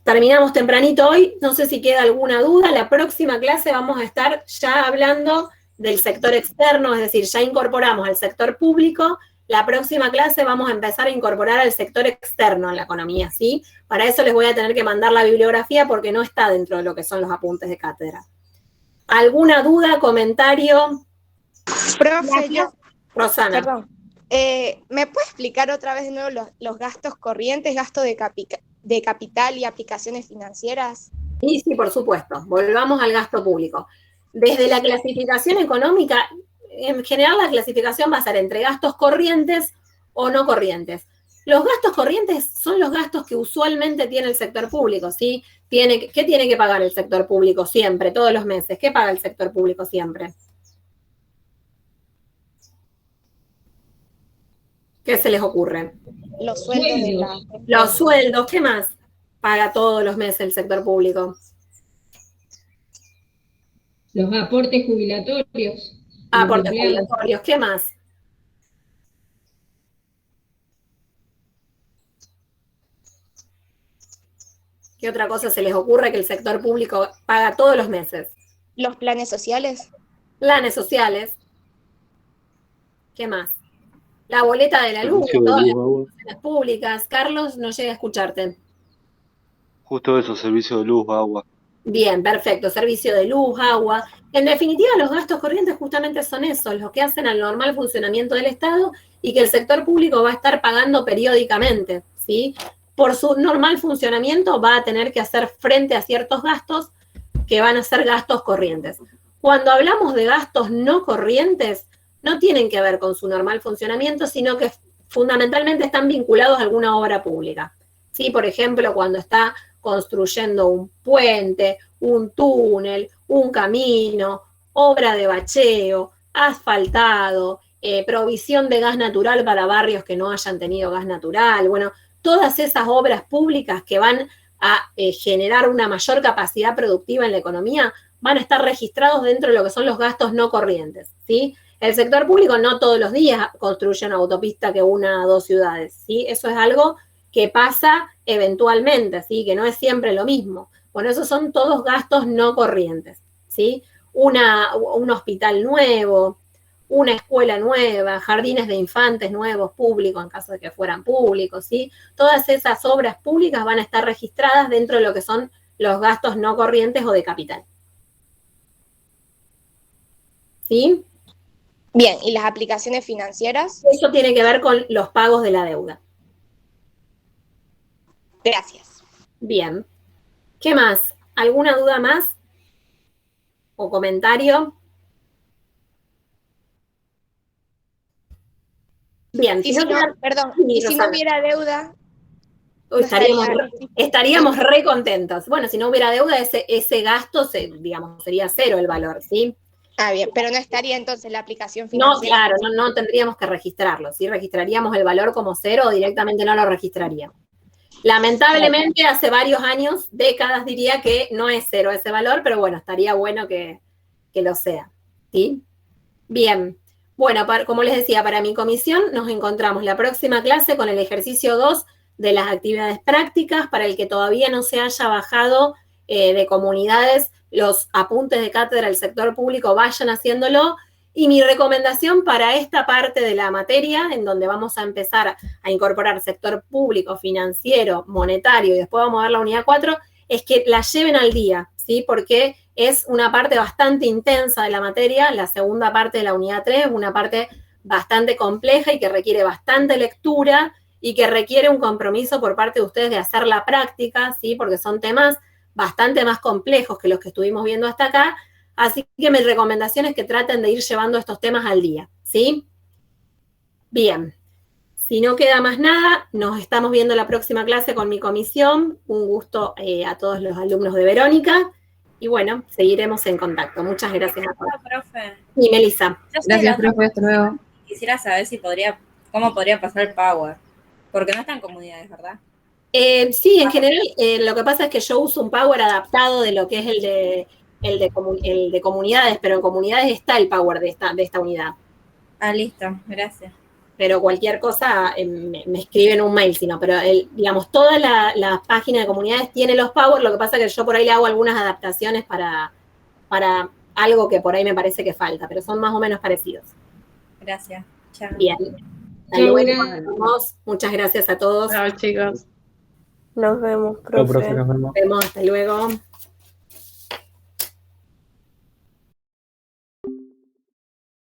Terminamos tempranito hoy, no sé si queda alguna duda. La próxima clase vamos a estar ya hablando del sector externo, es decir, ya incorporamos al sector público. La próxima clase vamos a empezar a incorporar al sector externo en la economía, ¿sí? Para eso les voy a tener que mandar la bibliografía porque no está dentro de lo que son los apuntes de cátedra. ¿Alguna duda, comentario? Profe, Rosana. perdón. ¿Me puede explicar otra vez de nuevo los gastos corrientes, gasto de capital y aplicaciones financieras? Y sí, por supuesto. Volvamos al gasto público. Desde la clasificación económica, en general la clasificación va a ser entre gastos corrientes o no corrientes. Los gastos corrientes son los gastos que usualmente tiene el sector público, ¿sí? ¿Qué tiene que pagar el sector público siempre, todos los meses? ¿Qué paga el sector público siempre? ¿Qué se les ocurre? Los sueldos de la... Los sueldos, ¿qué más paga todos los meses el sector público? Los aportes jubilatorios. Aportes jubilatorios, ¿qué más? ¿Qué otra cosa se les ocurre que el sector público paga todos los meses? Los planes sociales. Planes sociales. ¿Qué más? La boleta de la luz, todas las instituciones públicas. Carlos, no llega a escucharte. Justo eso, servicio de luz, agua. Bien, perfecto. Servicio de luz, agua. En definitiva, los gastos corrientes justamente son esos, los que hacen al normal funcionamiento del Estado y que el sector público va a estar pagando periódicamente, ¿sí? Por su normal funcionamiento va a tener que hacer frente a ciertos gastos que van a ser gastos corrientes. Cuando hablamos de gastos no corrientes, no tienen que ver con su normal funcionamiento, sino que fundamentalmente están vinculados a alguna obra pública. ¿Sí? Por ejemplo, cuando está construyendo un puente, un túnel, un camino, obra de bacheo, asfaltado, provisión de gas natural para barrios que no hayan tenido gas natural, bueno, todas esas obras públicas que van a generar una mayor capacidad productiva en la economía van a estar registrados dentro de lo que son los gastos no corrientes, ¿sí? El sector público no todos los días construye una autopista que una a 2 ciudades, ¿sí? Eso es algo que pasa eventualmente, ¿sí? Que no es siempre lo mismo. Bueno, esos son todos gastos no corrientes, ¿sí? Un hospital nuevo, una escuela nueva, jardines de infantes nuevos públicos, en caso de que fueran públicos, ¿sí? Todas esas obras públicas van a estar registradas dentro de lo que son los gastos no corrientes o de capital. ¿Sí? Bien, ¿y las aplicaciones financieras? Eso tiene que ver con los pagos de la deuda. Gracias. Bien. ¿Qué más? ¿Alguna duda más? ¿O comentario? Bien. Y si no hubiera deuda, estaríamos re contentos. Bueno, si no hubiera deuda, ese gasto, sería cero el valor, ¿sí? Ah, bien, pero no estaría entonces la aplicación financiera. No, claro, no tendríamos que registrarlo, ¿sí? Registraríamos el valor como cero o directamente no lo registraríamos. Lamentablemente, hace varios años, décadas diría que no es cero ese valor, pero bueno, estaría bueno que lo sea, ¿sí? Bien, bueno, como les decía, para mi comisión nos encontramos la próxima clase con el ejercicio 2 de las actividades prácticas. Para el que todavía no se haya bajado de comunidades los apuntes de cátedra del sector público, vayan haciéndolo. Y mi recomendación para esta parte de la materia, en donde vamos a empezar a incorporar sector público, financiero, monetario, y después vamos a ver la unidad 4, es que la lleven al día, ¿sí? Porque es una parte bastante intensa de la materia. La segunda parte de la unidad 3 es una parte bastante compleja y que requiere bastante lectura y que requiere un compromiso por parte de ustedes de hacer la práctica, ¿sí? Porque son temas bastante más complejos que los que estuvimos viendo hasta acá. Así que mi recomendación es que traten de ir llevando estos temas al día, ¿sí? Bien, si no queda más nada, nos estamos viendo la próxima clase con mi comisión. Un gusto a todos los alumnos de Verónica. Y bueno, seguiremos en contacto. Muchas gracias a todos. Profe. Y Melissa. Gracias, profe, hasta luego. Quisiera saber cómo podría pasar el Power, porque no está en comunidades, ¿verdad? Sí, en general, lo que pasa es que yo uso un Power adaptado de lo que es el de comunidades, pero en comunidades está el Power de esta unidad. Ah, listo, gracias. Pero cualquier cosa me escriben un mail, pero digamos, toda la página de comunidades tiene los Power. Lo que pasa es que yo por ahí le hago algunas adaptaciones para algo que por ahí me parece que falta, pero son más o menos parecidos. Gracias. Chao. Bien. Muchas gracias a todos. Chao, chicos. Nos vemos, profe. Nos vemos, hasta luego.